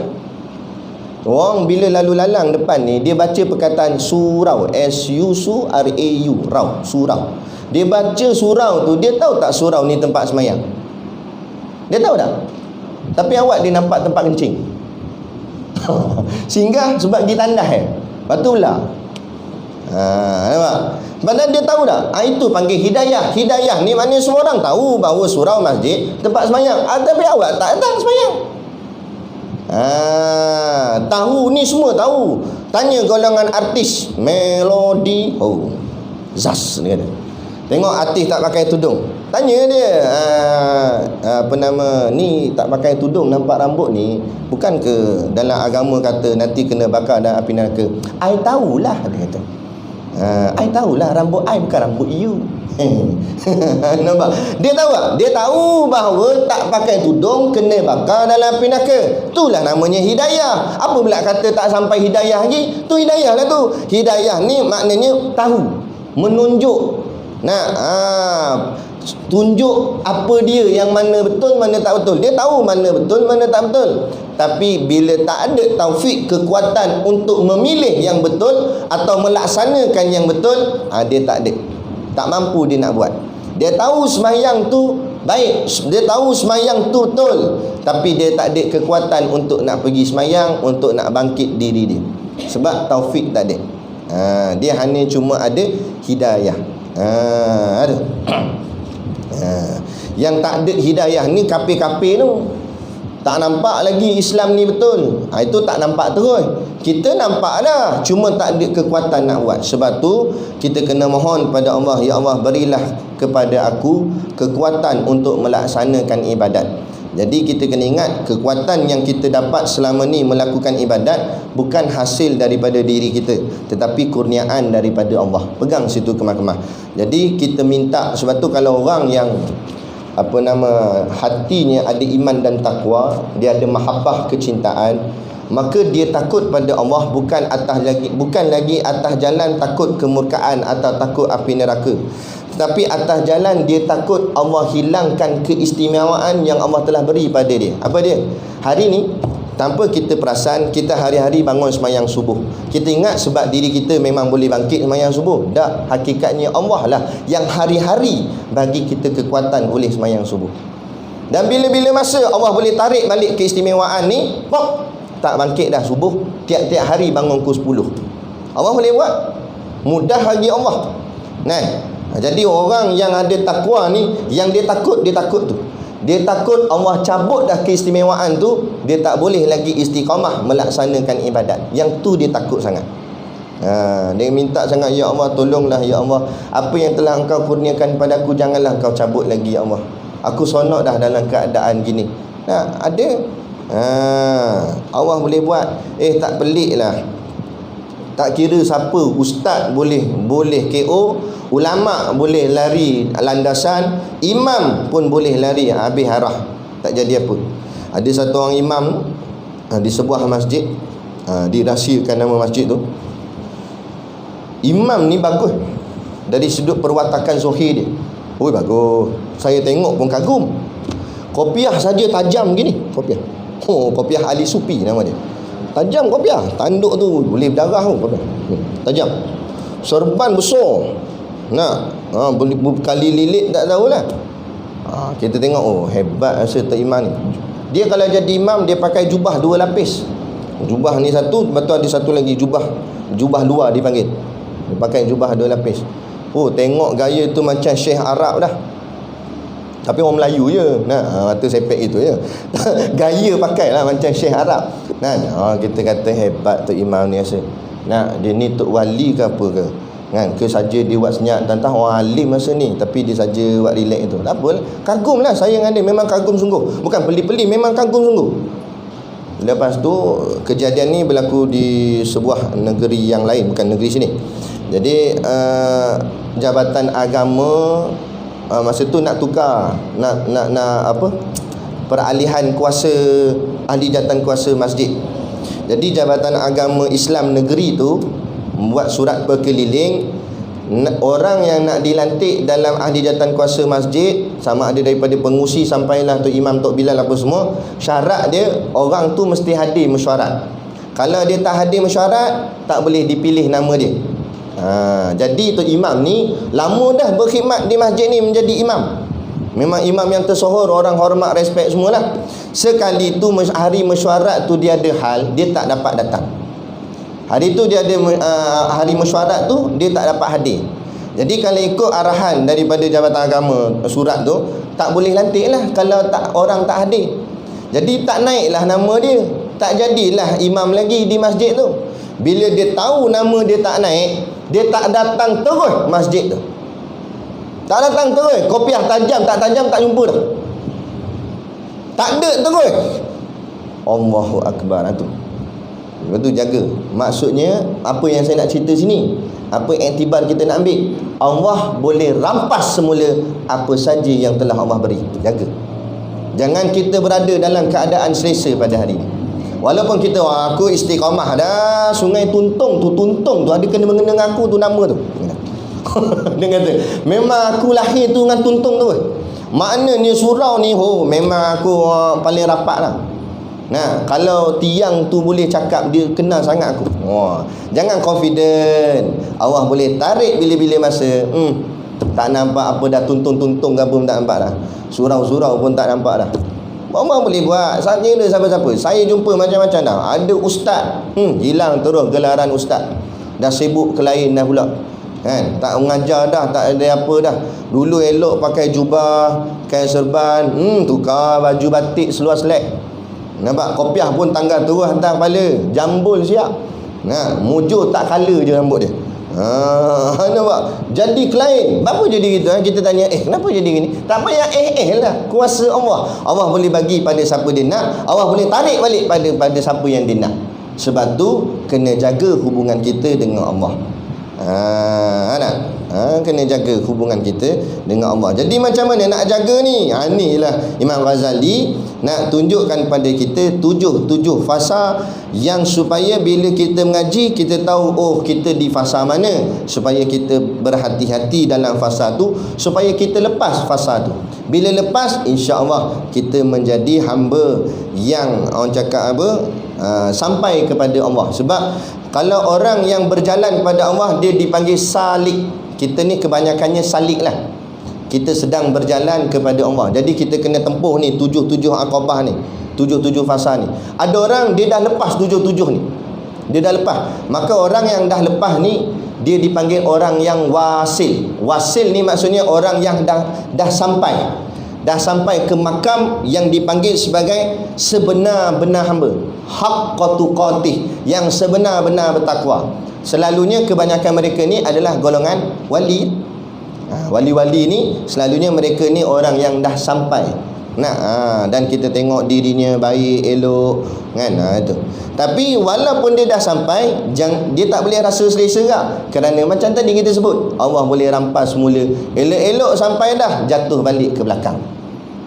Speaker 1: Orang bila lalu lalang depan ni, dia baca perkataan surau, S-U-R-A-U, rau, surau. Dia baca surau tu, dia tahu tak surau ni tempat semayang? Dia tahu tak? Tapi awak dia nampak tempat kencing. Singgah sebab dia tandas Lepas tu lah. Nampak? Padahal dia tahu tak? Itu panggil hidayah. Hidayah ni maknanya semua orang tahu bahawa surau masjid tempat semayang. Tapi awak tak datang semayang. Tahu ni semua tahu. Tanya golongan artis Melody, Zaz dia kata. Tengok artis tak pakai tudung, tanya dia, apa nama ni, tak pakai tudung nampak rambut ni, bukan ke dalam agama kata nanti kena bakar dalam api neraka? I tahulah, dia kata. I tahulah rambut I bukan rambut you. Nampak? Dia tahu tak? Dia tahu bahawa tak pakai tudung kena bakar dalam api neraka. Itulah namanya hidayah. Apa pula kata tak sampai hidayah lagi? Tu hidayah lah tu. Hidayah ni maknanya tahu, menunjuk. Tunjuk apa dia, yang mana betul, mana tak betul. Dia tahu mana betul, mana tak betul. Tapi bila tak ada taufik, kekuatan untuk memilih yang betul atau melaksanakan yang betul, dia tak ada. Tak mampu dia nak buat. Dia tahu semayang tu baik, dia tahu semayang tu betul, tapi dia tak ada kekuatan untuk nak pergi semayang, untuk nak bangkit diri dia. Sebab taufik tak ada. Dia hanya cuma ada hidayah. Ada. Yang tak ada hidayah ni kape-kape tu, tak nampak lagi Islam ni betul. Itu tak nampak terus. Kita nampak dah, cuma tak ada kekuatan nak buat. Sebab tu kita kena mohon pada Allah, ya Allah berilah kepada aku kekuatan untuk melaksanakan ibadat. Jadi kita kena ingat, kekuatan yang kita dapat selama ni melakukan ibadat bukan hasil daripada diri kita, tetapi kurniaan daripada Allah. Pegang situ kemah-kemah. Jadi kita minta. Sebab tu kalau orang yang apa nama, hatinya ada iman dan takwa, dia ada mahabbah, kecintaan, maka dia takut pada Allah bukan lagi atas jalan takut kemurkaan atau takut api neraka, tetapi atas jalan dia takut Allah hilangkan keistimewaan yang Allah telah beri pada dia. Apa dia? Hari ni tanpa kita perasan, kita hari-hari bangun semayang subuh. Kita ingat sebab diri kita memang boleh bangkit semayang subuh. Tak, hakikatnya Allah lah yang hari-hari bagi kita kekuatan boleh semayang subuh. Dan bila-bila masa Allah boleh tarik balik keistimewaan ni, tak bangkit dah subuh. Tiap-tiap hari bangun pukul 10. Allah boleh buat. Mudah bagi Allah. Jadi orang yang ada takwa ni, yang dia takut tu, dia takut Allah cabut dah keistimewaan tu, dia tak boleh lagi istiqamah melaksanakan ibadat. Yang tu dia takut sangat. Dia minta sangat, ya Allah tolonglah ya Allah, apa yang telah engkau kurniakan pada aku janganlah engkau cabut lagi ya Allah. Aku sonok dah dalam keadaan gini. Ada Allah boleh buat. Tak pelik lah Tak kira siapa, ustaz boleh KO, ulama boleh lari landasan, imam pun boleh lari habis arah, tak jadi apa. Ada satu orang imam di sebuah masjid, dirahsiakan nama masjid tu. Imam ni bagus dari sudut perwatakan zahir dia. Oi, bagus. Saya tengok pun kagum. Kopiah saja tajam gini, kopiah. Kopiah Ali Supi nama dia. Tajam kopiah, tanduk tu boleh berdarah tu kopiah. Tajam. Serban besar. Berkali lilit tak tahulah. Kita tengok, hebat rasa Tok Imam ni. Dia kalau jadi imam, dia pakai jubah 2 lapis. Jubah ni satu, lepas tu ada satu lagi jubah luar dipanggil. Dia pakai jubah 2 lapis. Tengok gaya tu macam Syekh Arab dah. Tapi orang Melayu je. Mata sepek itu je. Gaya pakai lah macam Syekh Arab. Kita kata hebat Tok Imam ni rasa. Dia ni Tok Wali ke apa ke? Ke saja dia buat senyap. Tentang orang alim masa ni, tapi dia saja buat relax tu. Tak apa. Kagum lah saya dengan dia. Memang kagum sungguh. Bukan peli-peli, memang kagum sungguh. Lepas tu kejadian ni berlaku di sebuah negeri yang lain, bukan negeri sini. Jadi Jabatan Agama masa tu nak tukar, nak apa, peralihan kuasa, ahli jabatan kuasa masjid. Jadi Jabatan Agama Islam negeri tu membuat surat berkeliling, orang yang nak dilantik dalam ahli jabatan kuasa masjid, sama ada daripada pengusi sampailah Tok Imam, Tok Bilal apa semua, syarat dia orang tu mesti hadir mesyuarat. Kalau dia tak hadir mesyuarat, tak boleh dipilih nama dia. Jadi Tok Imam ni lama dah berkhidmat di masjid ni menjadi imam. Memang imam yang tersohor, orang hormat, respect semualah. Sekali tu hari mesyuarat tu dia ada hal, dia tak dapat datang. Hari tu dia ada hari mesyuarat tu dia tak dapat hadir. Jadi kalau ikut arahan daripada Jabatan Agama, surat tu tak boleh lantik lah kalau orang tak hadir. Jadi tak naiklah nama dia, tak jadilah imam lagi di masjid tu. Bila dia tahu nama dia tak naik, dia tak datang terus masjid tu. Tak datang terus. Kopiah tajam tak jumpa dah. Tak ada terus. Allahu Akbar tu. Lepas tu jaga. Maksudnya apa yang saya nak cerita sini, apa iktibar kita nak ambil, Allah boleh rampas semula apa saja yang telah Allah beri. Jaga. Jangan kita berada dalam keadaan selesa pada hari ini. Walaupun kita, aku istiqamah dah, sungai Tuntung tu ada kena mengena aku tu nama tu. Dia kata, memang aku lahir tu dengan Tuntung tu. Maknanya surau ni, memang aku paling rapat lah. Kalau tiang tu boleh cakap, dia kenal sangat aku. Jangan confident. Allah boleh tarik bila-bila masa. Tak nampak apa dah, tuntung-tuntung ke apa pun tak nampak dah. Surau-surau pun tak nampak dah. Allah boleh buat. Saatnya dia siapa-siapa. Saya jumpa macam-macam dah. Ada ustaz, hilang terus gelaran ustaz. Dah sibuk ke lain dah pula. Tak mengajar dah, tak ada apa dah. Dulu elok pakai jubah, kain serban, tukar baju batik, seluar selek. Nampak kopiah pun tanggal terus hantar kepala. Jambul siap. Mujur tak colour je rambut dia. Nampak? Jadi klien. Apa jadi gitu? Kita tanya, kenapa jadi gini? Tak payah lah. Kuasa Allah. Allah boleh bagi pada siapa dia nak. Allah boleh tarik balik pada siapa yang dia nak. Sebab tu kena jaga hubungan kita dengan Allah. Kena jaga hubungan kita dengan Allah. Jadi macam mana nak jaga ni? Inilah Imam Ghazali nak tunjukkan pada kita tujuh fasa yang supaya bila kita mengaji, kita tahu kita di fasa mana, supaya kita berhati-hati dalam fasa tu, supaya kita lepas fasa tu. Bila lepas, insya-Allah kita menjadi hamba yang orang cakap apa, sampai kepada Allah. Sebab kalau orang yang berjalan kepada Allah, dia dipanggil salik. Kita ni kebanyakannya salik lah. Kita sedang berjalan kepada Allah. Jadi kita kena tempuh ni tujuh aqabah ni, tujuh fasa ni. Ada orang dia dah lepas tujuh ni, dia dah lepas. Maka orang yang dah lepas ni, dia dipanggil orang yang wasil. Wasil ni maksudnya orang yang dah sampai ke makam yang dipanggil sebagai sebenar-benar hamba, haqqa tuqatih, yang sebenar-benar bertakwa. Selalunya kebanyakan mereka ni adalah golongan wali. Wali-wali ni selalunya mereka ni orang yang dah sampai Dan kita tengok dirinya baik, elok kan, itu. Tapi walaupun dia dah sampai, dia tak boleh rasa selesa tak? Kerana macam tadi kita sebut, Allah boleh rampas semula. Elok-elok sampai dah, jatuh balik ke belakang.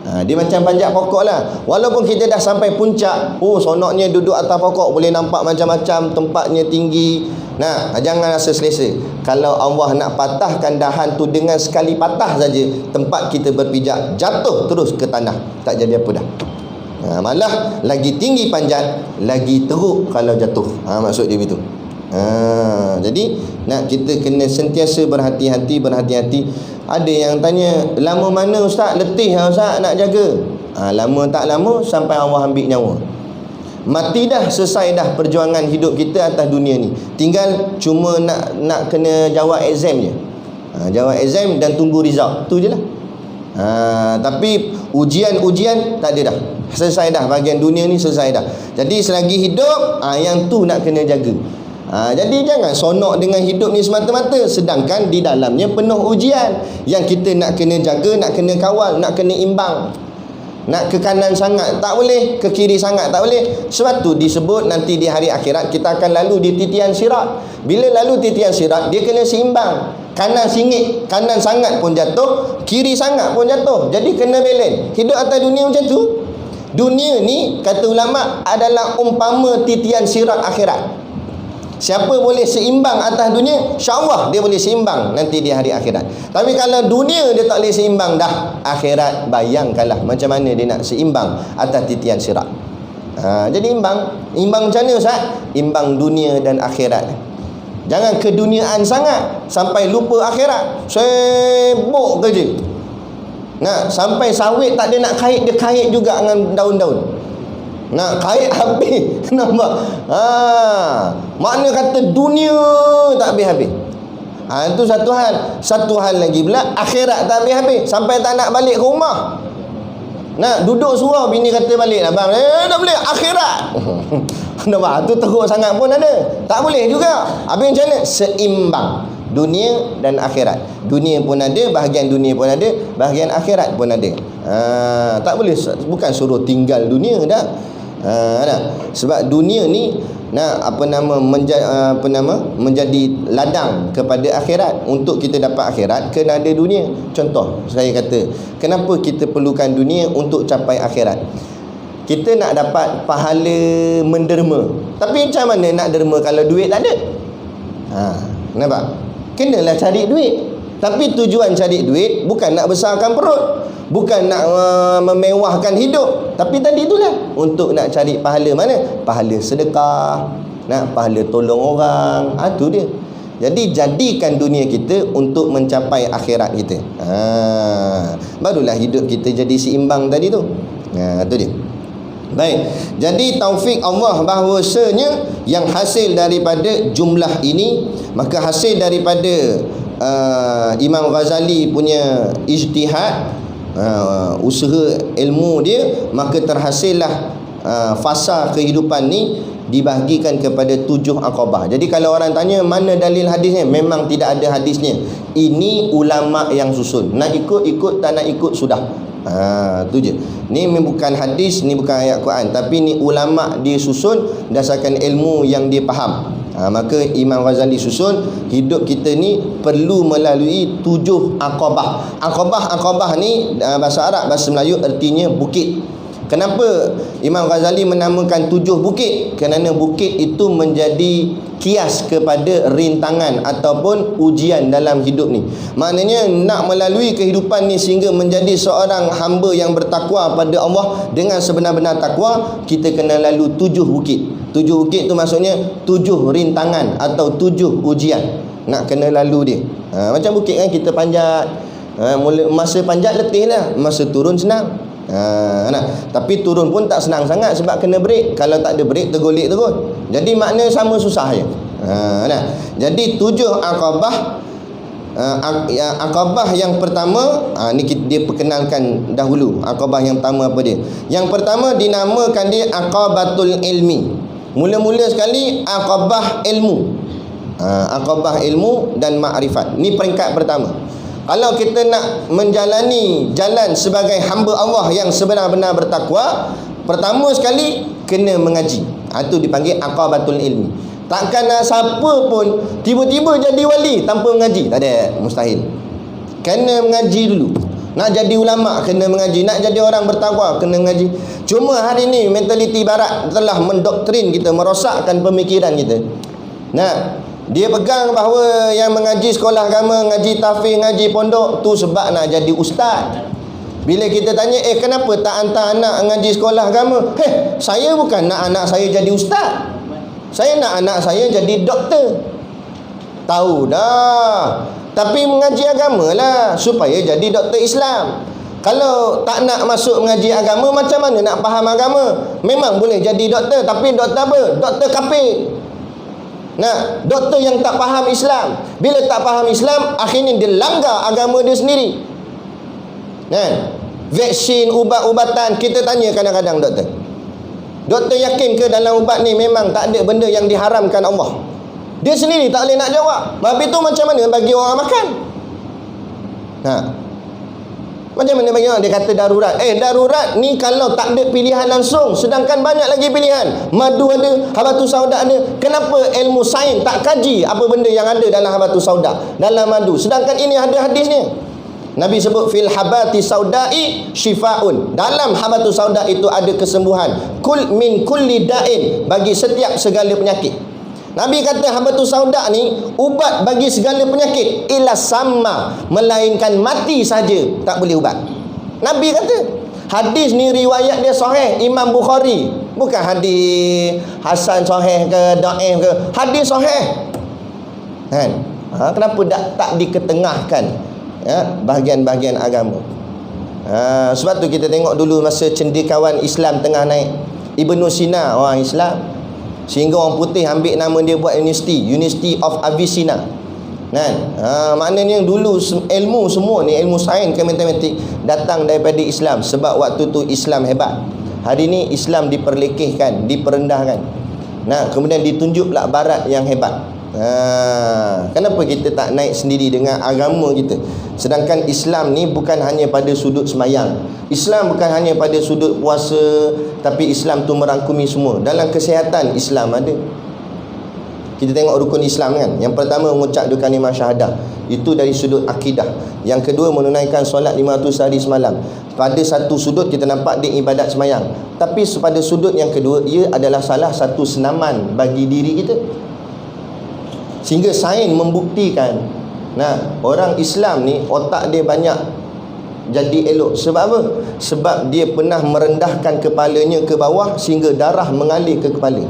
Speaker 1: Dia macam panjat pokok lah. Walaupun kita dah sampai puncak, sonoknya duduk atas pokok, boleh nampak macam-macam, tempatnya tinggi. Jangan rasa selesa. Kalau Allah nak patahkan dahan tu dengan sekali patah saja, tempat kita berpijak jatuh terus ke tanah, tak jadi apa dah. Malah lagi tinggi panjat, lagi teruk kalau jatuh. Maksud dia begitu. Jadi kita kena sentiasa berhati-hati. Ada yang tanya, lama mana ustaz? Letih ustaz nak jaga. Lama tak lama sampai Allah ambil nyawa. Mati dah, selesai dah perjuangan hidup kita atas dunia ni. Tinggal cuma nak kena jawab exam je. Jawab exam dan tunggu result. Tu je lah. Tapi ujian tak ada dah. Selesai dah, bahagian dunia ni selesai dah. Jadi selagi hidup, yang tu nak kena jaga. Jadi jangan sonok dengan hidup ni semata-mata, sedangkan di dalamnya penuh ujian yang kita nak kena jaga, nak kena kawal, nak kena imbang. Nak ke kanan sangat tak boleh, ke kiri sangat tak boleh. Sebab tu disebut nanti di hari akhirat kita akan lalu di titian sirat. Bila lalu titian sirat, dia kena seimbang. Kanan singit, kanan sangat pun jatuh, kiri sangat pun jatuh. Jadi kena balance. Hidup atas dunia macam tu. Dunia ni, kata ulama, adalah umpama titian sirat akhirat. Siapa boleh seimbang atas dunia, insya-Allah dia boleh seimbang nanti di hari akhirat. Tapi kalau dunia dia tak boleh seimbang dah, akhirat bayangkanlah macam mana dia nak seimbang atas titian sirat. Jadi imbang macam mana ustaz? Imbang dunia dan akhirat. Jangan keduniaan sangat sampai lupa akhirat. Sibuk kerja. Sampai sawit tak ada nak kait, dia kait juga dengan daun-daun. Nak kait habis. Nampak? Makna kata dunia tak habis-habis. Itu satu hal. Satu hal lagi pula, akhirat tak habis-habis. Sampai tak nak balik ke rumah. Duduk surau, bini kata balik lah bang. Tak boleh, akhirat. Nampak? Itu teruk sangat pun ada. Tak boleh juga. Habis macam mana? Seimbang. Dunia dan akhirat. Dunia pun ada, bahagian dunia pun ada, bahagian akhirat pun ada. Tak boleh, bukan suruh tinggal dunia dah. Sebab dunia ni menjadi ladang kepada akhirat. Untuk kita dapat akhirat kena ada dunia. Contoh saya kata, kenapa kita perlukan dunia untuk capai akhirat? Kita nak dapat pahala menderma. Tapi macam mana nak derma kalau duit tak ada? Nampak? Kenalah cari duit. Tapi tujuan cari duit bukan nak besarkan perut, bukan nak memewahkan hidup. Tapi tadi itulah, untuk nak cari pahala mana? Pahala sedekah, pahala tolong orang. Itu dia. Jadi jadikan dunia kita untuk mencapai akhirat kita. Barulah hidup kita jadi seimbang tadi tu. Itu dia. Baik. Jadi taufik Allah bahawasanya yang hasil daripada jumlah ini, maka hasil daripada Imam Ghazali punya ijtihad, usaha ilmu dia, maka terhasillah fasa kehidupan ni dibahagikan kepada 7 aqabah. Jadi kalau orang tanya mana dalil hadisnya, memang tidak ada hadisnya. Ini ulama yang susun. Nak ikut, tak nak ikut sudah. Tu je. Ni bukan hadis, ni bukan ayat Quran, tapi ni ulama dia susun berdasarkan ilmu yang dia faham. Maka Imam Ghazali susun hidup kita ni perlu melalui 7 aqabah. Aqabah ni bahasa Arab, bahasa Melayu artinya bukit. Kenapa Imam Ghazali menamakan 7 bukit? Kerana bukit itu menjadi kias kepada rintangan ataupun ujian dalam hidup ni. Maknanya nak melalui kehidupan ni sehingga menjadi seorang hamba yang bertakwa pada Allah dengan sebenar-benar takwa, kita kena lalu 7 bukit. 7 bukit tu maksudnya 7 rintangan atau 7 ujian. Nak kena lalu dia. Macam bukit kan kita panjat. Masa panjat letih lah, masa turun senang. Tapi turun pun tak senang sangat sebab kena break. Kalau tak ada break, tergolek terus. Jadi makna sama susah je. Jadi 7 aqabah. Aqabah yang pertama, ni dia perkenalkan dahulu. Aqabah yang pertama apa dia? Yang pertama dinamakan dia aqabatul ilmi. Mula-mula sekali aqabah ilmu. Aqabah ilmu dan makrifat. Ni peringkat pertama. Kalau kita nak menjalani jalan sebagai hamba Allah yang sebenar-benar bertakwa, pertama sekali kena mengaji. Itu dipanggil aqabatul ilmi. Takkan siapa pun tiba-tiba jadi wali tanpa mengaji. Tak ada, mustahil. Kena mengaji dulu. Nak jadi ulama kena mengaji, nak jadi orang bertakwa kena mengaji. Cuma hari ni mentaliti barat telah mendoktrin kita, merosakkan pemikiran kita. Nah, dia pegang bahawa yang mengaji sekolah agama, ngaji tahfiz, ngaji pondok tu sebab nak jadi ustaz. Bila kita tanya, kenapa tak hantar anak ngaji sekolah agama? Saya bukan nak anak saya jadi ustaz. Saya nak anak saya jadi doktor. Tahu dah. Tapi mengaji agama lah supaya jadi doktor Islam. Kalau tak nak masuk mengaji agama, macam mana nak faham agama? Memang boleh jadi doktor, tapi doktor apa? Doktor kafir. Nah, doktor yang tak faham Islam. Bila tak faham Islam, akhirnya dia langgar agama dia sendiri. Nah, vaksin, ubat-ubatan, kita tanya kadang-kadang doktor. Doktor yakin ke dalam ubat ni memang tak ada benda yang diharamkan Allah? Dia sendiri tak boleh nak jawab. Habis tu macam mana bagi orang makan? Macam mana bagi orang? Dia kata darurat. Darurat ni kalau tak ada pilihan langsung, sedangkan banyak lagi pilihan. Madu ada, habatus sauda ada. Kenapa ilmu sains tak kaji apa benda yang ada dalam habatus sauda, dalam madu, sedangkan ini ada hadisnya? Nabi sebut fil habati saudai syifaun. Dalam habatus sauda itu ada kesembuhan. Kul min kulli da'in, bagi setiap segala penyakit. Nabi kata habatus sauda ni ubat bagi segala penyakit, illa sama, melainkan mati saja tak boleh ubat. Nabi kata. Hadis ni riwayat dia sahih, Imam Bukhari. Bukan hadis hasan sahih ke dhaif ke, hadis sahih. Kan? Kenapa tak diketengahkan bahagian-bahagian agama? Sebab tu kita tengok dulu masa cendekiawan Islam tengah naik, Ibnu Sina orang Islam, sehingga orang putih ambil nama dia buat University of Avicenna. Kan? Maknanya dulu ilmu semua ni, ilmu sains ke matematik, datang daripada Islam. Sebab waktu tu Islam hebat. Hari ni Islam diperlekehkan, diperendahkan. Kemudian ditunjuk pula barat yang hebat. Kenapa kita tak naik sendiri dengan agama kita? Sedangkan Islam ni bukan hanya pada sudut semayang, Islam bukan hanya pada sudut puasa, tapi Islam tu merangkumi semua. Dalam kesihatan Islam ada. Kita tengok rukun Islam kan. Yang pertama mengucap dua kalimah syahadah. Itu dari sudut akidah. Yang kedua menunaikan solat 500 hari semalam. Pada satu sudut kita nampak dia ibadat semayang, tapi pada sudut yang kedua ia adalah salah satu senaman bagi diri kita. Sehingga sains membuktikan orang Islam ni otak dia banyak jadi elok. Sebab apa? Sebab dia pernah merendahkan kepalanya ke bawah sehingga darah mengalir ke kepala.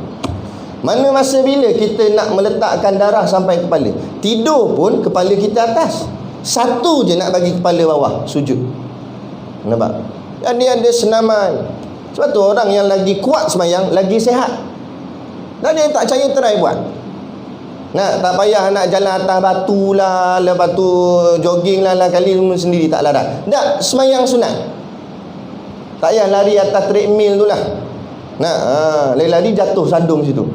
Speaker 1: Mana masa bila kita nak meletakkan darah sampai kepala? Tidur pun kepala kita atas. Satu je nak bagi kepala bawah, sujud. Nampak? Jadi ada senaman. Sebab tu orang yang lagi kuat semayang lagi sihat. Dan dia tak percaya try buat. Tak payah nak jalan atas batu lah, lepas tu jogging lah kali sendiri tak larat. Tak, semayang sunat. Tak payah lari atas treadmill tu lah. Lari-lari jatuh sandung situ.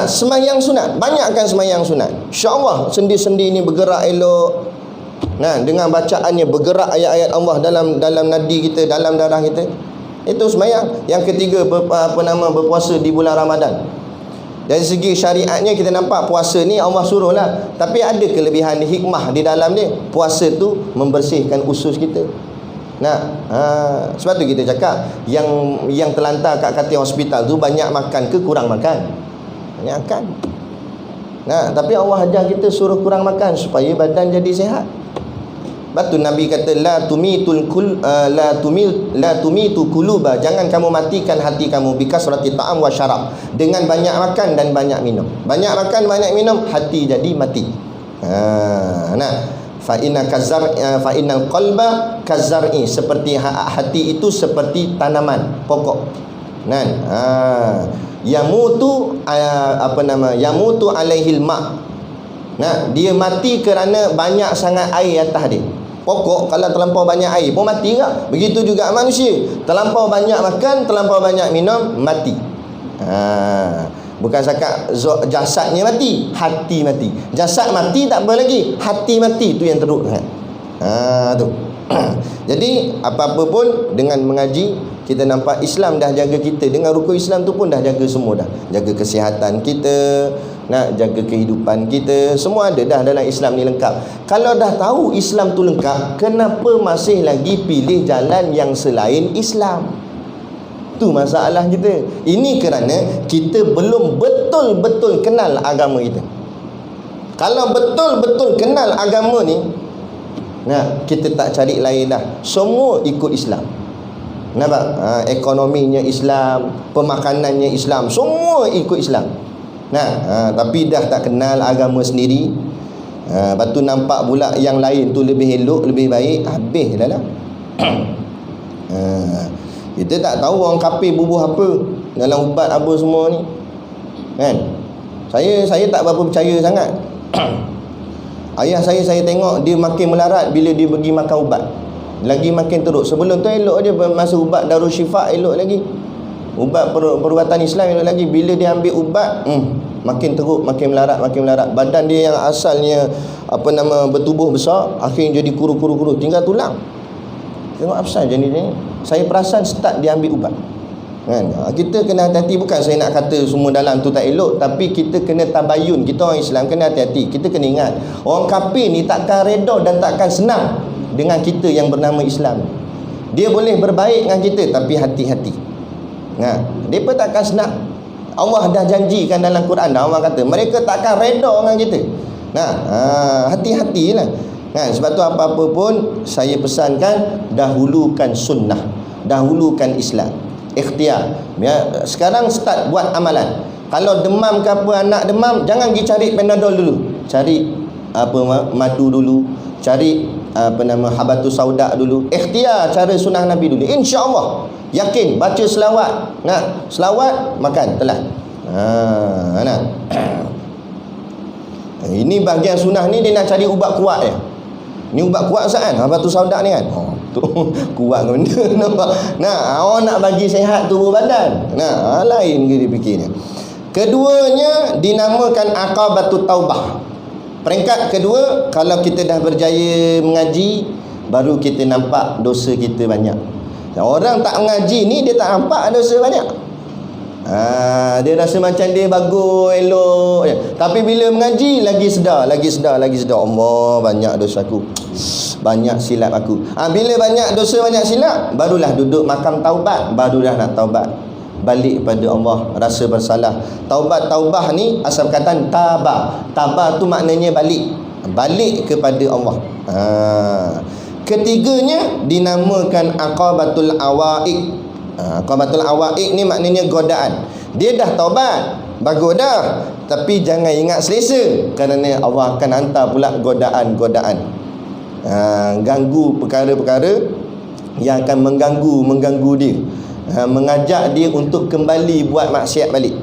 Speaker 1: Semayang sunat. Banyakkan semayang sunat. InsyaAllah sendi-sendi ni bergerak elok. Dengan bacaannya bergerak ayat-ayat Allah dalam nadi kita, dalam darah kita. Itu semayang. Yang ketiga berpuasa di bulan Ramadan. Dari segi syariatnya kita nampak puasa ni Allah suruh lah, tapi ada kelebihan hikmah di dalam dia. Puasa tu membersihkan usus kita. Sebab tu kita cakap yang terlantar kat katil hospital tu banyak makan ke kurang makan? Banyak makan. Tapi Allah ajar kita suruh kurang makan supaya badan jadi sihat. Batu Nabi kata la tumitu kuluba, jangan kamu matikan hati kamu bikasrati ta'am wa syarab, dengan banyak makan dan banyak minum. Banyak makan, banyak minum, hati jadi mati. Fa innal qalba kazar'i, seperti hati itu seperti tanaman pokok. Yamutu yamutu alaihil ma. Dia mati kerana banyak sangat air atas dia. Pokok kalau terlampau banyak air pun mati tak? Begitu juga manusia, terlampau banyak makan, terlampau banyak minum, mati. Bukan cakap jasadnya mati, hati mati. Jasad mati tak apa lagi, hati mati, tu yang teruk. Tu. Jadi apa-apa pun dengan mengaji kita nampak Islam dah jaga kita. Dengan rukun Islam tu pun dah jaga semua dah. Jaga kesihatan kita, nak jaga kehidupan kita, semua ada dah dalam Islam ni lengkap. Kalau dah tahu Islam tu lengkap, kenapa masih lagi pilih jalan yang selain Islam? Tu masalah kita. Ini kerana kita belum betul-betul kenal agama kita. Kalau betul-betul kenal agama ni, kita tak cari lain dah. Semua ikut Islam. Nampak? Ekonominya Islam, pemakanannya Islam, semua ikut Islam. Tapi dah tak kenal agama sendiri. Lepas tu nampak pula yang lain tu lebih elok, lebih baik, habis dah lah. Kita tak tahu orang kafir bubuh apa dalam ubat apa semua ni, kan? Saya tak berapa percaya sangat. Ayah saya tengok dia makin melarat bila dia pergi makan ubat. Lagi makin teruk. Sebelum tu elok je, masa ubat Darul Syifa elok lagi. Ubat perubatan Islam elok lagi. Bila dia ambil ubat, makin teruk, makin melarat. Badan dia yang asalnya bertubuh besar, akhirnya jadi kuru-kuru, tinggal tulang. Tengok apa saja ni. Saya perasan start dia ambil ubat. Kan? Kita kena hati-hati. Bukan saya nak kata semua dalam tu tak elok, tapi kita kena tabayun. Kita orang Islam kena hati-hati. Kita kena ingat, orang kafir ni takkan redha dan takkan senang dengan kita yang bernama Islam. Dia boleh berbaik dengan kita, tapi hati-hati. Mereka takkan senang. Allah dah janjikan dalam Quran, Allah kata mereka takkan redha dengan kita. Hati-hatilah. Sebab tu apa-apa pun saya pesankan, dahulukan sunnah, dahulukan Islam. Ikhtiar. Sekarang start buat amalan. Kalau demam ke apa, anak demam, jangan pergi cari Panadol dulu. Cari madu dulu, cari habatus sauda dulu. Ikhtiar cara sunnah Nabi dulu. Insya-Allah yakin baca selawat. Selawat, makan, telan. Ini bahagian sunnah ni dia nak cari ubat kuat je. Ni ubat kuat Ustaz kan? Habatus sauda ni kan. Tu kuat ke benda nampak. Orang nak bagi sihat tubuh badan. Lain ke dia fikirnya. Keduanya dinamakan aqabatut taubah. Peringkat kedua, kalau kita dah berjaya mengaji, baru kita nampak dosa kita banyak. Orang tak mengaji ni, dia tak nampak dosa banyak. Dia rasa macam dia bagus, elok je. Tapi bila mengaji, lagi sedar. Allah, banyak dosa aku, banyak silap aku. Bila banyak dosa, banyak silap, barulah duduk makam taubat. Barulah nak taubat, balik pada Allah, rasa bersalah. Taubah ni asal perkataan tabah. Tabah tu maknanya balik kepada Allah. Ketiganya dinamakan aqabatul awaiq. Aqabatul awaiq ni maknanya godaan. Dia dah taubat, bagus dah, tapi jangan ingat selesa, kerana Allah akan hantar pula godaan-godaan. Ganggu perkara-perkara yang akan mengganggu dia, mengajak dia untuk kembali buat maksiat balik.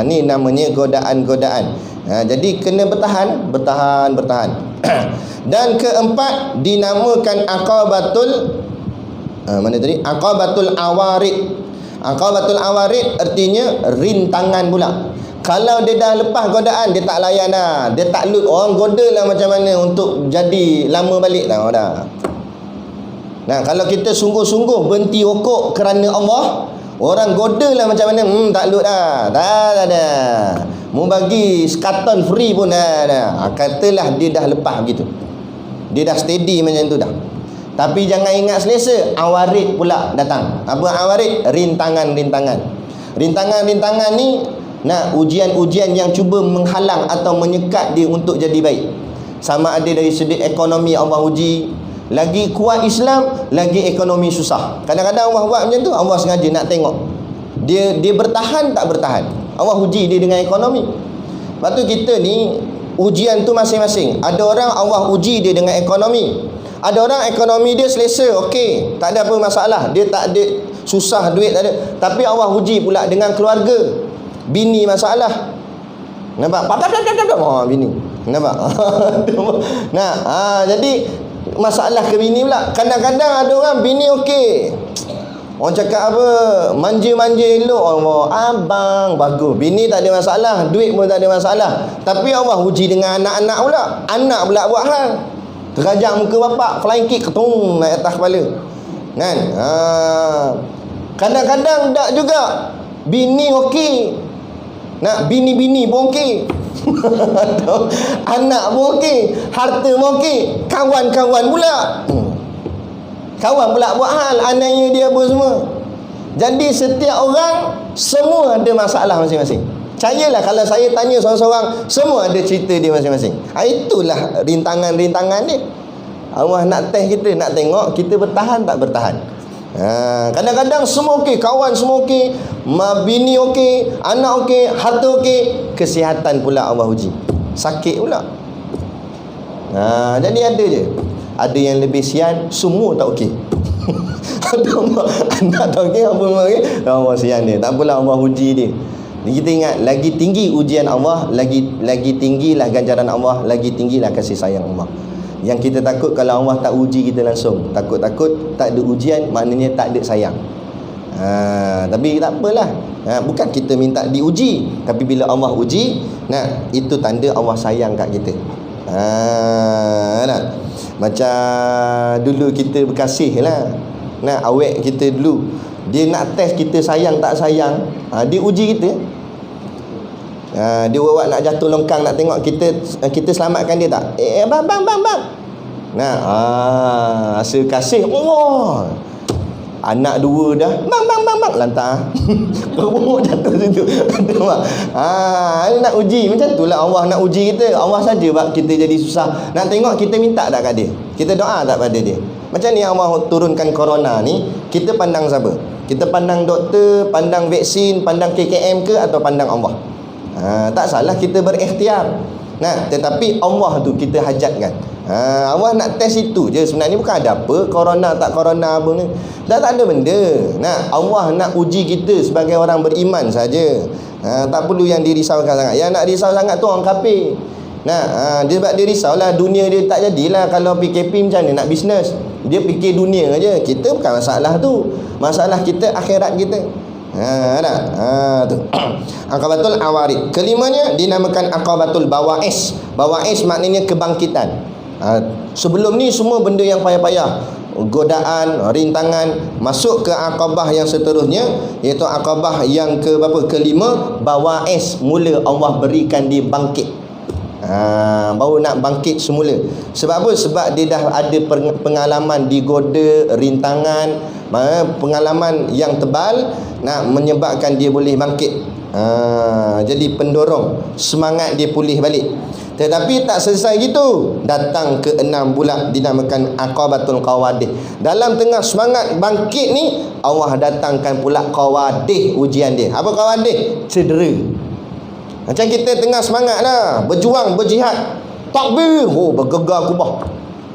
Speaker 1: Ni namanya godaan-godaan. Jadi kena bertahan. Dan keempat dinamakan aqabatul aqabatul awarid. Aqabatul awarid artinya rintangan pula. Kalau dia dah lepas godaan, dia tak layan dah, dia tak lut. Orang goda lah macam mana untuk jadi lama balik dah. Kalau kita sungguh-sungguh berhenti rokok kerana Allah, orang goda lah macam mana, tak lut dah. Tak ada. Mau bagi sekaton free pun dah. Katalah dia dah lepas begitu, dia dah steady macam tu dah. Tapi jangan ingat selesa, awarid pula datang. Apa awarid? Rintangan ni, ujian-ujian yang cuba menghalang atau menyekat dia untuk jadi baik. Sama ada dari segi ekonomi Allah uji, lagi kuat Islam, lagi ekonomi susah. Kadang-kadang Allah buat macam tu, Allah sengaja nak tengok dia bertahan tak bertahan. Allah uji dia dengan ekonomi. Lepas tu kita ni ujian tu masing-masing. Ada orang Allah uji dia dengan ekonomi. Ada orang ekonomi dia selesa, okey, tak ada apa masalah, dia tak ada susah duit, tak ada. Tapi Allah uji pula dengan keluarga. Bini masalah. Nampak? Bini. Nampak? Jadi masalah ke bini pula. Kadang-kadang ada orang bini okey, orang cakap apa, manja-manja elok, Allah, abang bagus, bini tak ada masalah, duit pun tak ada masalah. Tapi Allah uji dengan anak-anak pula. Anak pula buat hal. Terajak muka bapak, flying kick ketung naik atas kepala. Kan? Kadang-kadang tak juga. Bini okey. Nak bini-bini pun okey. Anak pun okey, harta pun okey, kawan-kawan pula. Kawan pula buat hal, anaknya dia apa semua. Jadi setiap orang semua ada masalah masing-masing. Percayalah kalau saya tanya seorang-seorang, semua ada cerita dia masing-masing. Itulah rintangan-rintangan dia. Allah nak test kita, nak tengok kita bertahan tak bertahan. Kadang-kadang semua okey, kawan semua okey, bini okey, anak okey, harta okey, kesihatan pula Allah uji. Sakit pula. Jadi ada je. Ada yang lebih sian, semua tak okey. Ada anak tak okey, apa okey? Allah sian dia. Tak apalah, Allah uji dia. Kita ingat, lagi tinggi ujian Allah, lagi tinggilah ganjaran Allah, lagi tinggilah kasih sayang Allah. Yang kita takut kalau Allah tak uji kita langsung. Takut-takut tak ada ujian, maknanya tak ada sayang. Tapi tak apalah. Bukan kita minta diuji, tapi bila Allah uji, itu tanda Allah sayang kat kita. Macam dulu kita berkasih lah. Awek kita dulu, dia nak test kita sayang tak sayang. Dia uji kita. Dia buat nak jatuh longkang, nak tengok kita selamatkan dia tak. Bang. Rasa kasih Allah. Anak dua dah, bang lantar. Baru jatuh situ. Nak uji macam itulah Allah nak uji kita. Allah saja bab kita jadi susah. Nak tengok kita minta tak kat dia, kita doa tak pada dia. Macam ni Allah turunkan corona ni, kita pandang siapa? Kita pandang doktor, pandang vaksin, pandang KKM ke, atau pandang Allah? Tak salah kita berikhtiar. Tetapi Allah tu kita hajatkan. Allah nak test itu je. Sebenarnya bukan ada apa, corona tak corona apa ni. Tak ada benda. Allah nak uji kita sebagai orang beriman saja. Tak perlu yang dirisaukan sangat. Yang nak risau sangat tu orang kafir. Dia risaulah dunia dia tak jadilah. Kalau PKP macam mana nak bisnes? Dia fikir dunia aja. Kita bukan masalah tu. Masalah kita akhirat kita. Tu. Aqabatul awarid. Kelimanya dinamakan aqabatul bawais. Bawais maknanya kebangkitan. Sebelum ni semua benda yang payah-payah, godaan, rintangan, masuk ke akabah yang seterusnya, iaitu akabah yang ke berapa? Kelima, bawais. Mula Allah berikan dia bangkit. Baru nak bangkit semula. Sebab apa? Sebab dia dah ada pengalaman digoda, rintangan, pengalaman yang tebal, nak menyebabkan dia boleh bangkit. Jadi pendorong, semangat dia pulih balik. Tetapi tak selesai gitu, datang ke 6 bulan, dinamakan aqabatul qawadih. Dalam tengah semangat bangkit ni, Allah datangkan pula qawadih, ujian dia. Apa qawadih? Cedera. Macam kita tengah semangat lah, berjuang, berjihad, takbir, bergegar kubah,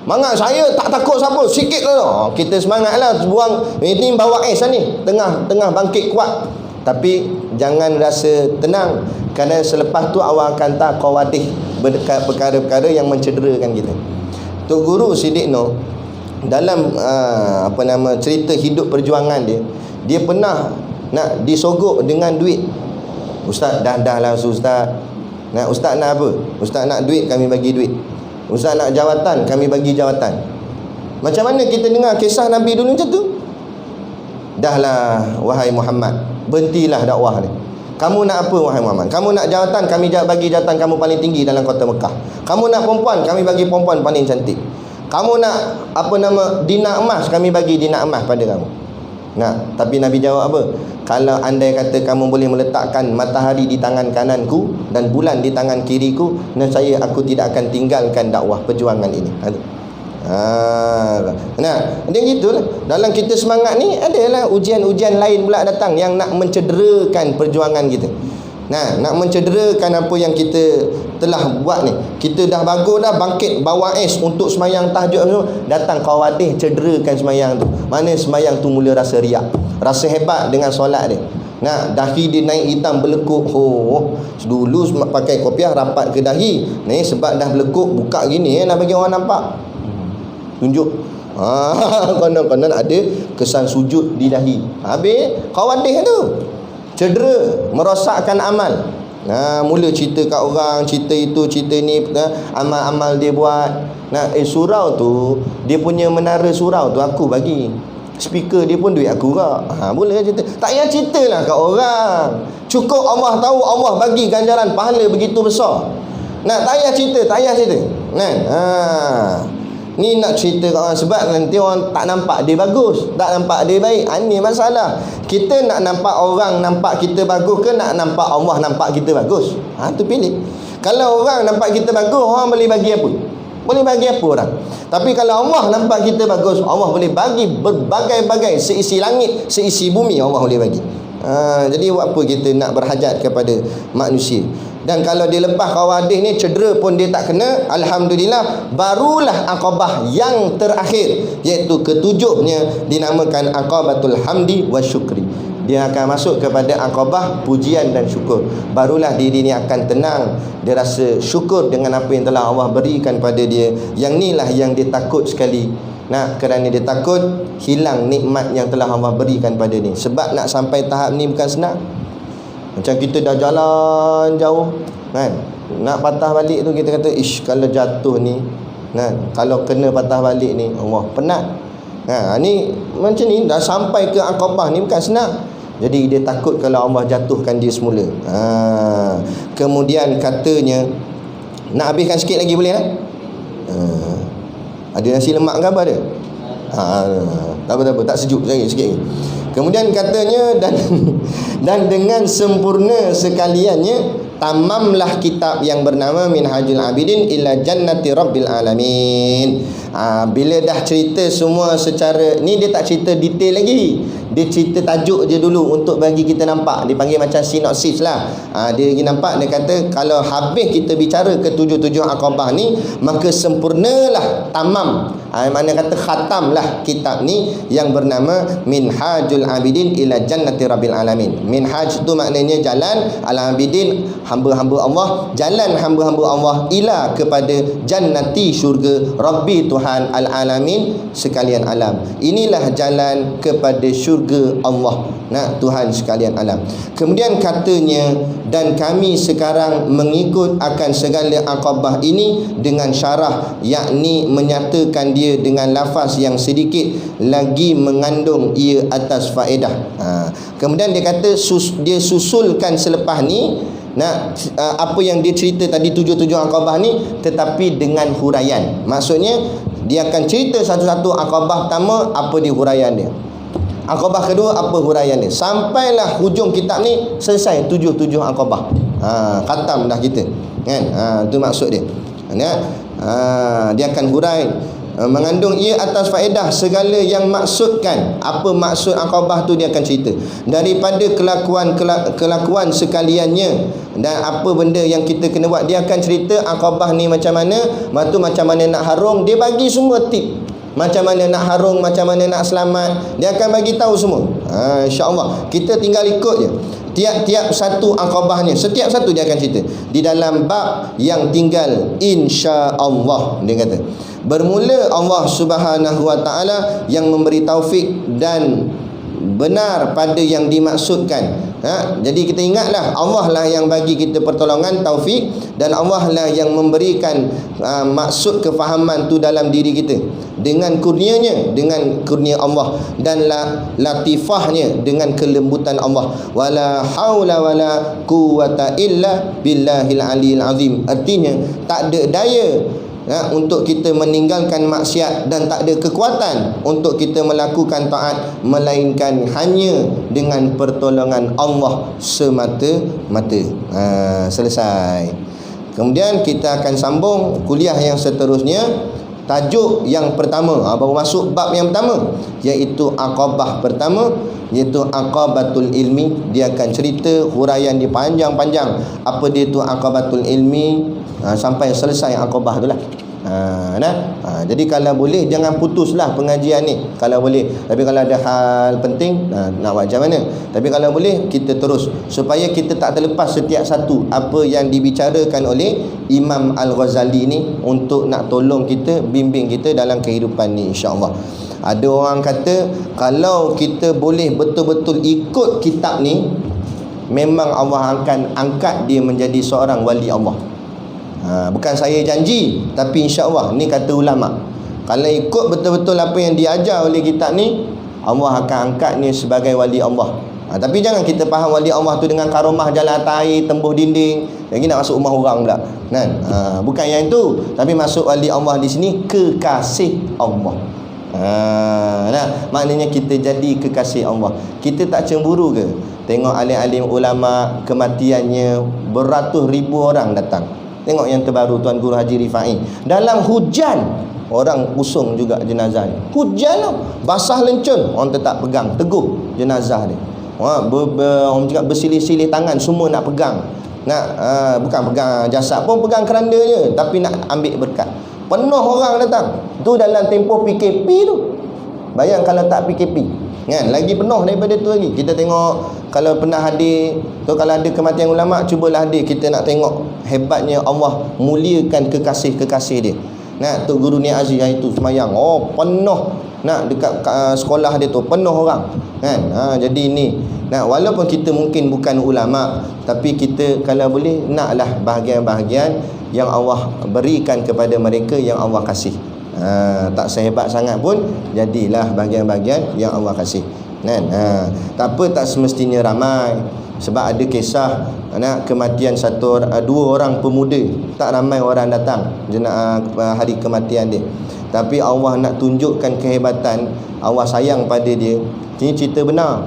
Speaker 1: semangat saya tak takut siapa, sikit lah. Kita semangat lah, buang ini, bawa ais lah ni, tengah bangkit kuat. Tapi jangan rasa tenang, kerana selepas tu awak akan tak qawadih, perkara-perkara yang mencederakan kita. Tok Guru Siddiq Noh dalam cerita hidup perjuangan dia pernah nak disogok dengan duit. Ustaz, dah lah Ustaz. Ustaz nak apa? Ustaz nak duit, kami bagi duit. Ustaz nak jawatan, kami bagi jawatan. Macam mana kita dengar kisah Nabi dulu macam tu? Dahlah wahai Muhammad, berhentilah dakwah ni. Kamu nak apa wahai Muhammad? Kamu nak jawatan, kami bagi jawatan kamu paling tinggi dalam kota Mekah. Kamu nak perempuan, kami bagi perempuan paling cantik. Kamu nak dinar emas, kami bagi dinar emas pada kamu. Tapi Nabi jawab apa? Kalau andai kata kamu boleh meletakkan matahari di tangan kananku dan bulan di tangan kiriku, nescaya aku tidak akan tinggalkan dakwah perjuangan ini. Dia gitulah. Dalam kita semangat ni, adalah ujian-ujian lain pula datang yang nak mencederakan perjuangan kita. Nak mencederakan apa yang kita telah buat ni. Kita dah bagus dah, bangkit bawa ais untuk semayang tahajud semua, datang qawadih, cederakan semayang tu. Mana semayang tu mula rasa riak, rasa hebat dengan solat dia. Dahi dia naik hitam berlekuk. Dulu pakai kopiah rapat ke dahi. Ni sebab dah berlekuk, buka gini nak bagi orang nampak. Tunjuk. Konon-konon ada kesan sujud di dahi. Habis qawadih tu cedera, merosakkan amal. Mula cerita kat orang, cerita itu, cerita ni, amal-amal dia buat. Surau tu, dia punya menara surau tu aku bagi. Speaker dia pun duit aku kak. Boleh cerita. Tak payah ceritalah kat orang. Cukup Allah tahu, Allah bagi ganjaran pahala begitu besar. Tak payah cerita, tak payah cerita. Ni nak cerita kat orang sebab nanti orang tak nampak dia bagus, tak nampak dia baik. Ini masalah. Kita nak nampak orang nampak kita bagus ke nak nampak Allah nampak kita bagus? Tu pilih. Kalau orang nampak kita bagus, orang boleh bagi apa? Boleh bagi apa orang? Tapi kalau Allah nampak kita bagus, Allah boleh bagi berbagai-bagai, seisi langit, seisi bumi Allah boleh bagi. Jadi buat apa kita nak berhajat kepada manusia? Dan kalau dia lepas kawadih ni cedera pun dia tak kena, alhamdulillah, barulah aqabah yang terakhir, iaitu ketujuhnya dinamakan aqabatul hamdi wa syukri. Dia akan masuk kepada aqabah pujian dan syukur. Barulah diri ni akan tenang, dia rasa syukur dengan apa yang telah Allah berikan pada dia. Yang inilah yang dia takut sekali. Kerana dia takut hilang nikmat yang telah Allah berikan pada ni. Sebab nak sampai tahap ni bukan senang. Macam kita dah jalan jauh kan, nak patah balik tu kita kata kalau jatuh ni kalau kena patah balik ni Allah penat. Ni macam ni dah sampai ke aqabah ni bukan senang. Jadi dia takut kalau Allah jatuhkan dia semula. Kemudian katanya, nak habiskan sikit lagi boleh ada nasi lemak ke apa ada? Tak apa, tak sejuk sikit. Kemudian katanya dan dengan sempurna sekaliannya tamamlah kitab yang bernama Minhajul Abidin ila Jannati Rabbil Alamin. Bila dah cerita semua secara ni, dia tak cerita detail lagi. Dia cerita tajuk je dulu untuk bagi kita nampak. Dia panggil macam sinopsis lah. Dia lagi nampak, dia kata kalau habis kita bicara ke tujuh aqabah ni, maka sempurnalah, tamam. Mana kata khatamlah kitab ni yang bernama Minhajul Abidin ila Jannati Rabbil Alamin. Minhaj tu maknanya jalan, Al-Abidin hamba-hamba Allah, jalan hamba-hamba Allah ila kepada jannati syurga Rabbi Tuhan Al-Alamin sekalian alam. Inilah jalan kepada syurga Allah, Tuhan sekalian alam. Kemudian katanya, dan kami sekarang mengikut akan segala aqabah ini dengan syarah, yakni menyatakan dia dengan lafaz yang sedikit lagi mengandung ia atas faedah. Kemudian dia kata dia susulkan selepas ni apa yang dia cerita tadi tujuh aqabah ni, tetapi dengan huraian. Maksudnya dia akan cerita satu-satu aqabah pertama apa dia huraian dia, aqabah kedua apa huraian dia, sampailah hujung kitab ni selesai tujuh aqabah. Khatam dah kita kan. Itu maksud dia. Dia akan hurai, mengandung ia atas faedah segala yang maksudkan. Apa maksud aqabah tu dia akan cerita daripada kelakuan sekaliannya dan apa benda yang kita kena buat. Dia akan cerita aqabah ni macam mana, macam mana nak harung. Dia bagi semua tip, macam mana nak harung, macam mana nak selamat. Dia akan bagi tahu semua. InsyaAllah kita tinggal ikut je. Tiap-tiap satu aqabahnya, setiap satu dia akan cerita di dalam bab yang tinggal, insya-Allah. Dia kata bermula Allah Subhanahu wa taala yang memberi taufik dan benar pada yang dimaksudkan. Jadi kita ingatlah, Allah lah yang bagi kita pertolongan, taufik, dan Allah lah yang memberikan maksud kefahaman tu dalam diri kita dengan kurnianya, dengan kurnia Allah, dan latifahnya, dengan kelembutan Allah. Wala haula wala quwata illa billahil aliyil azim. Artinya tak ada daya untuk kita meninggalkan maksiat dan tak ada kekuatan untuk kita melakukan taat melainkan hanya dengan pertolongan Allah semata-mata. Selesai. Kemudian kita akan sambung kuliah yang seterusnya. Tajuk yang pertama, baru masuk bab yang pertama, iaitu aqabah pertama, iaitu aqabatul ilmi. Dia akan cerita huraian dia panjang-panjang apa dia tu aqabatul ilmi, sampai selesai aqabah tu lah. Jadi kalau boleh jangan putuslah pengajian ni kalau boleh. Tapi kalau ada hal penting nak buat macam mana. Tapi kalau boleh kita terus, supaya kita tak terlepas setiap satu apa yang dibicarakan oleh Imam Al-Ghazali ni untuk nak tolong kita, bimbing kita dalam kehidupan ni, insya-Allah. Ada orang kata kalau kita boleh betul-betul ikut kitab ni, memang Allah akan angkat dia menjadi seorang wali Allah. Bukan saya janji, tapi insya-Allah, ni kata ulama. Kalau ikut betul-betul apa yang diajar oleh kitab ni, Allah akan angkat ni sebagai wali Allah. Tapi jangan kita faham wali Allah tu dengan karomah jalan atas air, tembus dinding, lagi nak masuk rumah orang pula kan. Bukan yang itu, tapi masuk wali Allah di sini kekasih Allah. Maknanya kita jadi kekasih Allah. Kita tak cemburu ke tengok alim-alim ulama kematiannya beratus ribu orang datang? Tengok yang terbaru Tuan Guru Haji Rifai, dalam hujan orang usung juga jenazah dia. Hujan lah, basah lencun, orang tetap pegang teguh jenazah dia. Orang cakap bersilih-silih tangan, semua nak pegang. Bukan pegang jasad pun, pegang keranda je, tapi nak ambil berkat. Penuh orang datang. Tu dalam tempoh PKP tu. Bayang kalau tak PKP kan, lagi penuh daripada tu lagi. Kita tengok kalau pernah hadir tu, kalau ada kematian ulama, cubalah hadir, kita nak tengok hebatnya Allah muliakan kekasih-kekasih dia. Tok Guru Ni Aziz hari tu semayang, penuh dekat sekolah dia tu penuh orang kan. Jadi ni walaupun kita mungkin bukan ulama, tapi kita kalau boleh naklah bahagian-bahagian yang Allah berikan kepada mereka yang Allah kasih. Tak sehebat sangat pun jadilah bahagian-bahagian yang Allah kasih kan. Tak apa, tak semestinya ramai. Sebab ada kisah kematian dua orang pemuda, tak ramai orang datang hari kematian dia, tapi Allah nak tunjukkan kehebatan Allah sayang pada dia. Ini cerita benar.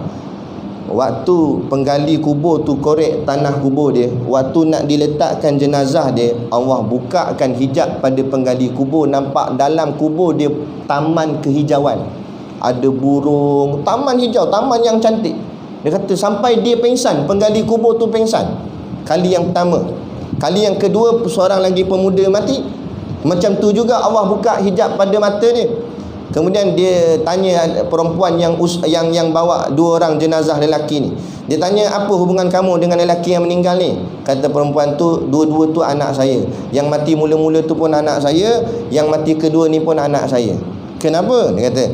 Speaker 1: Waktu penggali kubur tu korek tanah kubur dia, waktu nak diletakkan jenazah dia, Allah bukakan hijab pada penggali kubur, nampak dalam kubur dia taman kehijauan. Ada burung, taman hijau, taman yang cantik. Dia kata sampai dia pengsan, penggali kubur tu pengsan. Kali yang pertama. Kali yang kedua, seorang lagi pemuda mati. Macam tu juga Allah buka hijab pada mata dia. Kemudian dia tanya perempuan yang bawa dua orang jenazah lelaki ni. Dia tanya, apa hubungan kamu dengan lelaki yang meninggal ni? Kata perempuan tu, dua-dua tu anak saya. Yang mati mula-mula tu pun anak saya, yang mati kedua ni pun anak saya. Kenapa? Dia kata,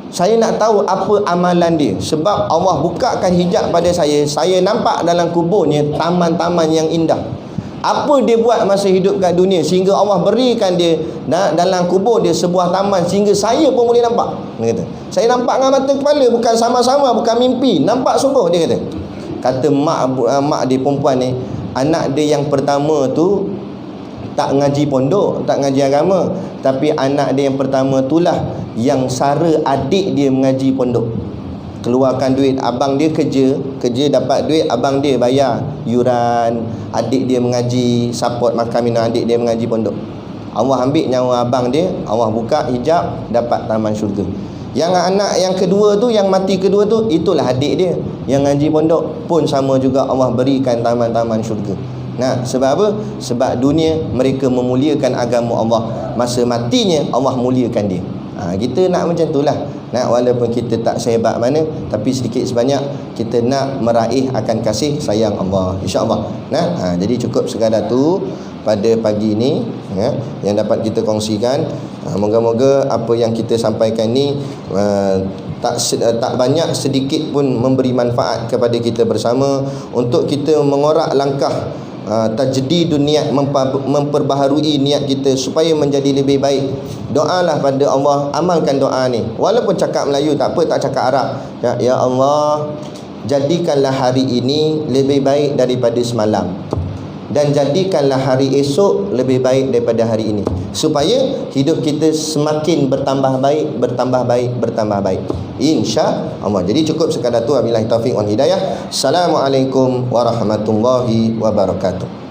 Speaker 1: saya nak tahu apa amalan dia. Sebab Allah bukakan hijab pada saya nampak dalam kuburnya taman-taman yang indah. Apa dia buat masa hidup kat dunia sehingga Allah berikan dia dalam kubur dia sebuah taman sehingga saya pun boleh nampak. Dia kata, saya nampak dengan mata kepala, bukan sama-sama, bukan mimpi, nampak sungguh. Dia kata mak dia perempuan ni, anak dia yang pertama tu tak ngaji pondok, tak ngaji agama, tapi anak dia yang pertama itulah yang sara adik dia mengaji pondok. Keluarkan duit, abang dia kerja dapat duit, abang dia bayar yuran, adik dia mengaji, support makan minum adik dia mengaji pondok. Allah ambil nyawa abang dia, Allah buka hijab, dapat taman syurga. Yang anak yang kedua tu, yang mati kedua tu, itulah adik dia yang ngaji pondok, pun sama juga Allah berikan taman-taman syurga. Sebab apa? Sebab dunia mereka memuliakan agama Allah, masa matinya Allah muliakan dia. Kita nak macam itulah. Walaupun kita tak sehebat mana, tapi sedikit sebanyak kita nak meraih akan kasih sayang Allah, insya-Allah. Jadi cukup sekadar tu pada pagi ini yang dapat kita kongsikan. Moga-moga apa yang kita sampaikan ni tak banyak sedikit pun memberi manfaat kepada kita bersama, untuk kita mengorak langkah tajdidun niat, memperbaharui niat kita supaya menjadi lebih baik. Doalah pada Allah, amalkan doa ni. Walaupun cakap Melayu tak apa, tak cakap Arab. Ya Allah, jadikanlah hari ini lebih baik daripada semalam, dan jadikanlah hari esok lebih baik daripada hari ini, supaya hidup kita semakin bertambah baik, bertambah baik, bertambah baik, insya-Allah. Jadi cukup sekadar tu. Wabillahi taufiq wal hidayah. Assalamualaikum warahmatullahi wabarakatuh.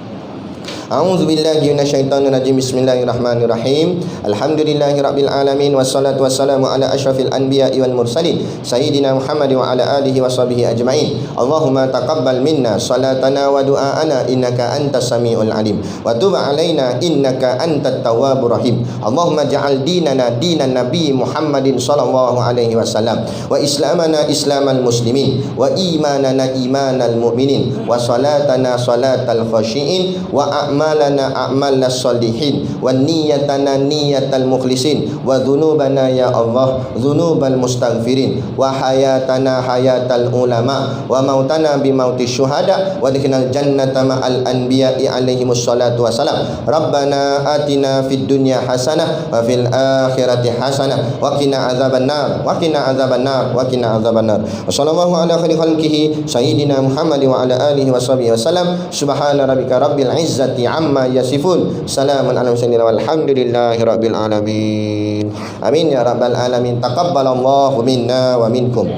Speaker 1: A'udzu billahi minasyaitonir rajim. Bismillahirrahmanirrahim. Alhamdulillahirabbil alamin, wassalatu wassalamu ala asyrafil anbiya'i wal mursalin sayyidina Muhammad wa ala alihi washabihi ajmain. Allahumma taqabbal minna salatana wa du'aana innaka antas samiul alim, wa tub alaina innaka antat tawwabur rahim. Allahumma ja'al dinana dinan nabi Muhammadin sallallahu alaihi wasallam, wa islamana islamal muslimin, wa imanana imanal mu'minin, wa salatana salatal khashiin, wa a'malana a'malas solihin, wa niyatana niyatal mukhlisin, wa dhunubana ya Allah dhunubal mustaghfirin, wa hayatana hayatal ulama, wa mautana bimautis syuhada, wa adkhilnal jannata ma'al anbiya'i alaihimus salatu wassalam. Rabbana atina fid dunya hasanah wa fil akhirati hasanah wa qina adzabannar wa qina adzabannar wa qina adzabannar. Wassallallahu ala khairi khalqihi sayyidina Muhammad wa ala alihi washabihi wasallam. Subhana rabbika rabbil izzati amma yasifun, salamun alal mursalin walhamdulillahi rabbil alamin. Amin ya rabbal alamin. Taqabbalallahu minna wa minkum.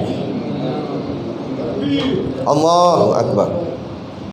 Speaker 1: Allahu akbar.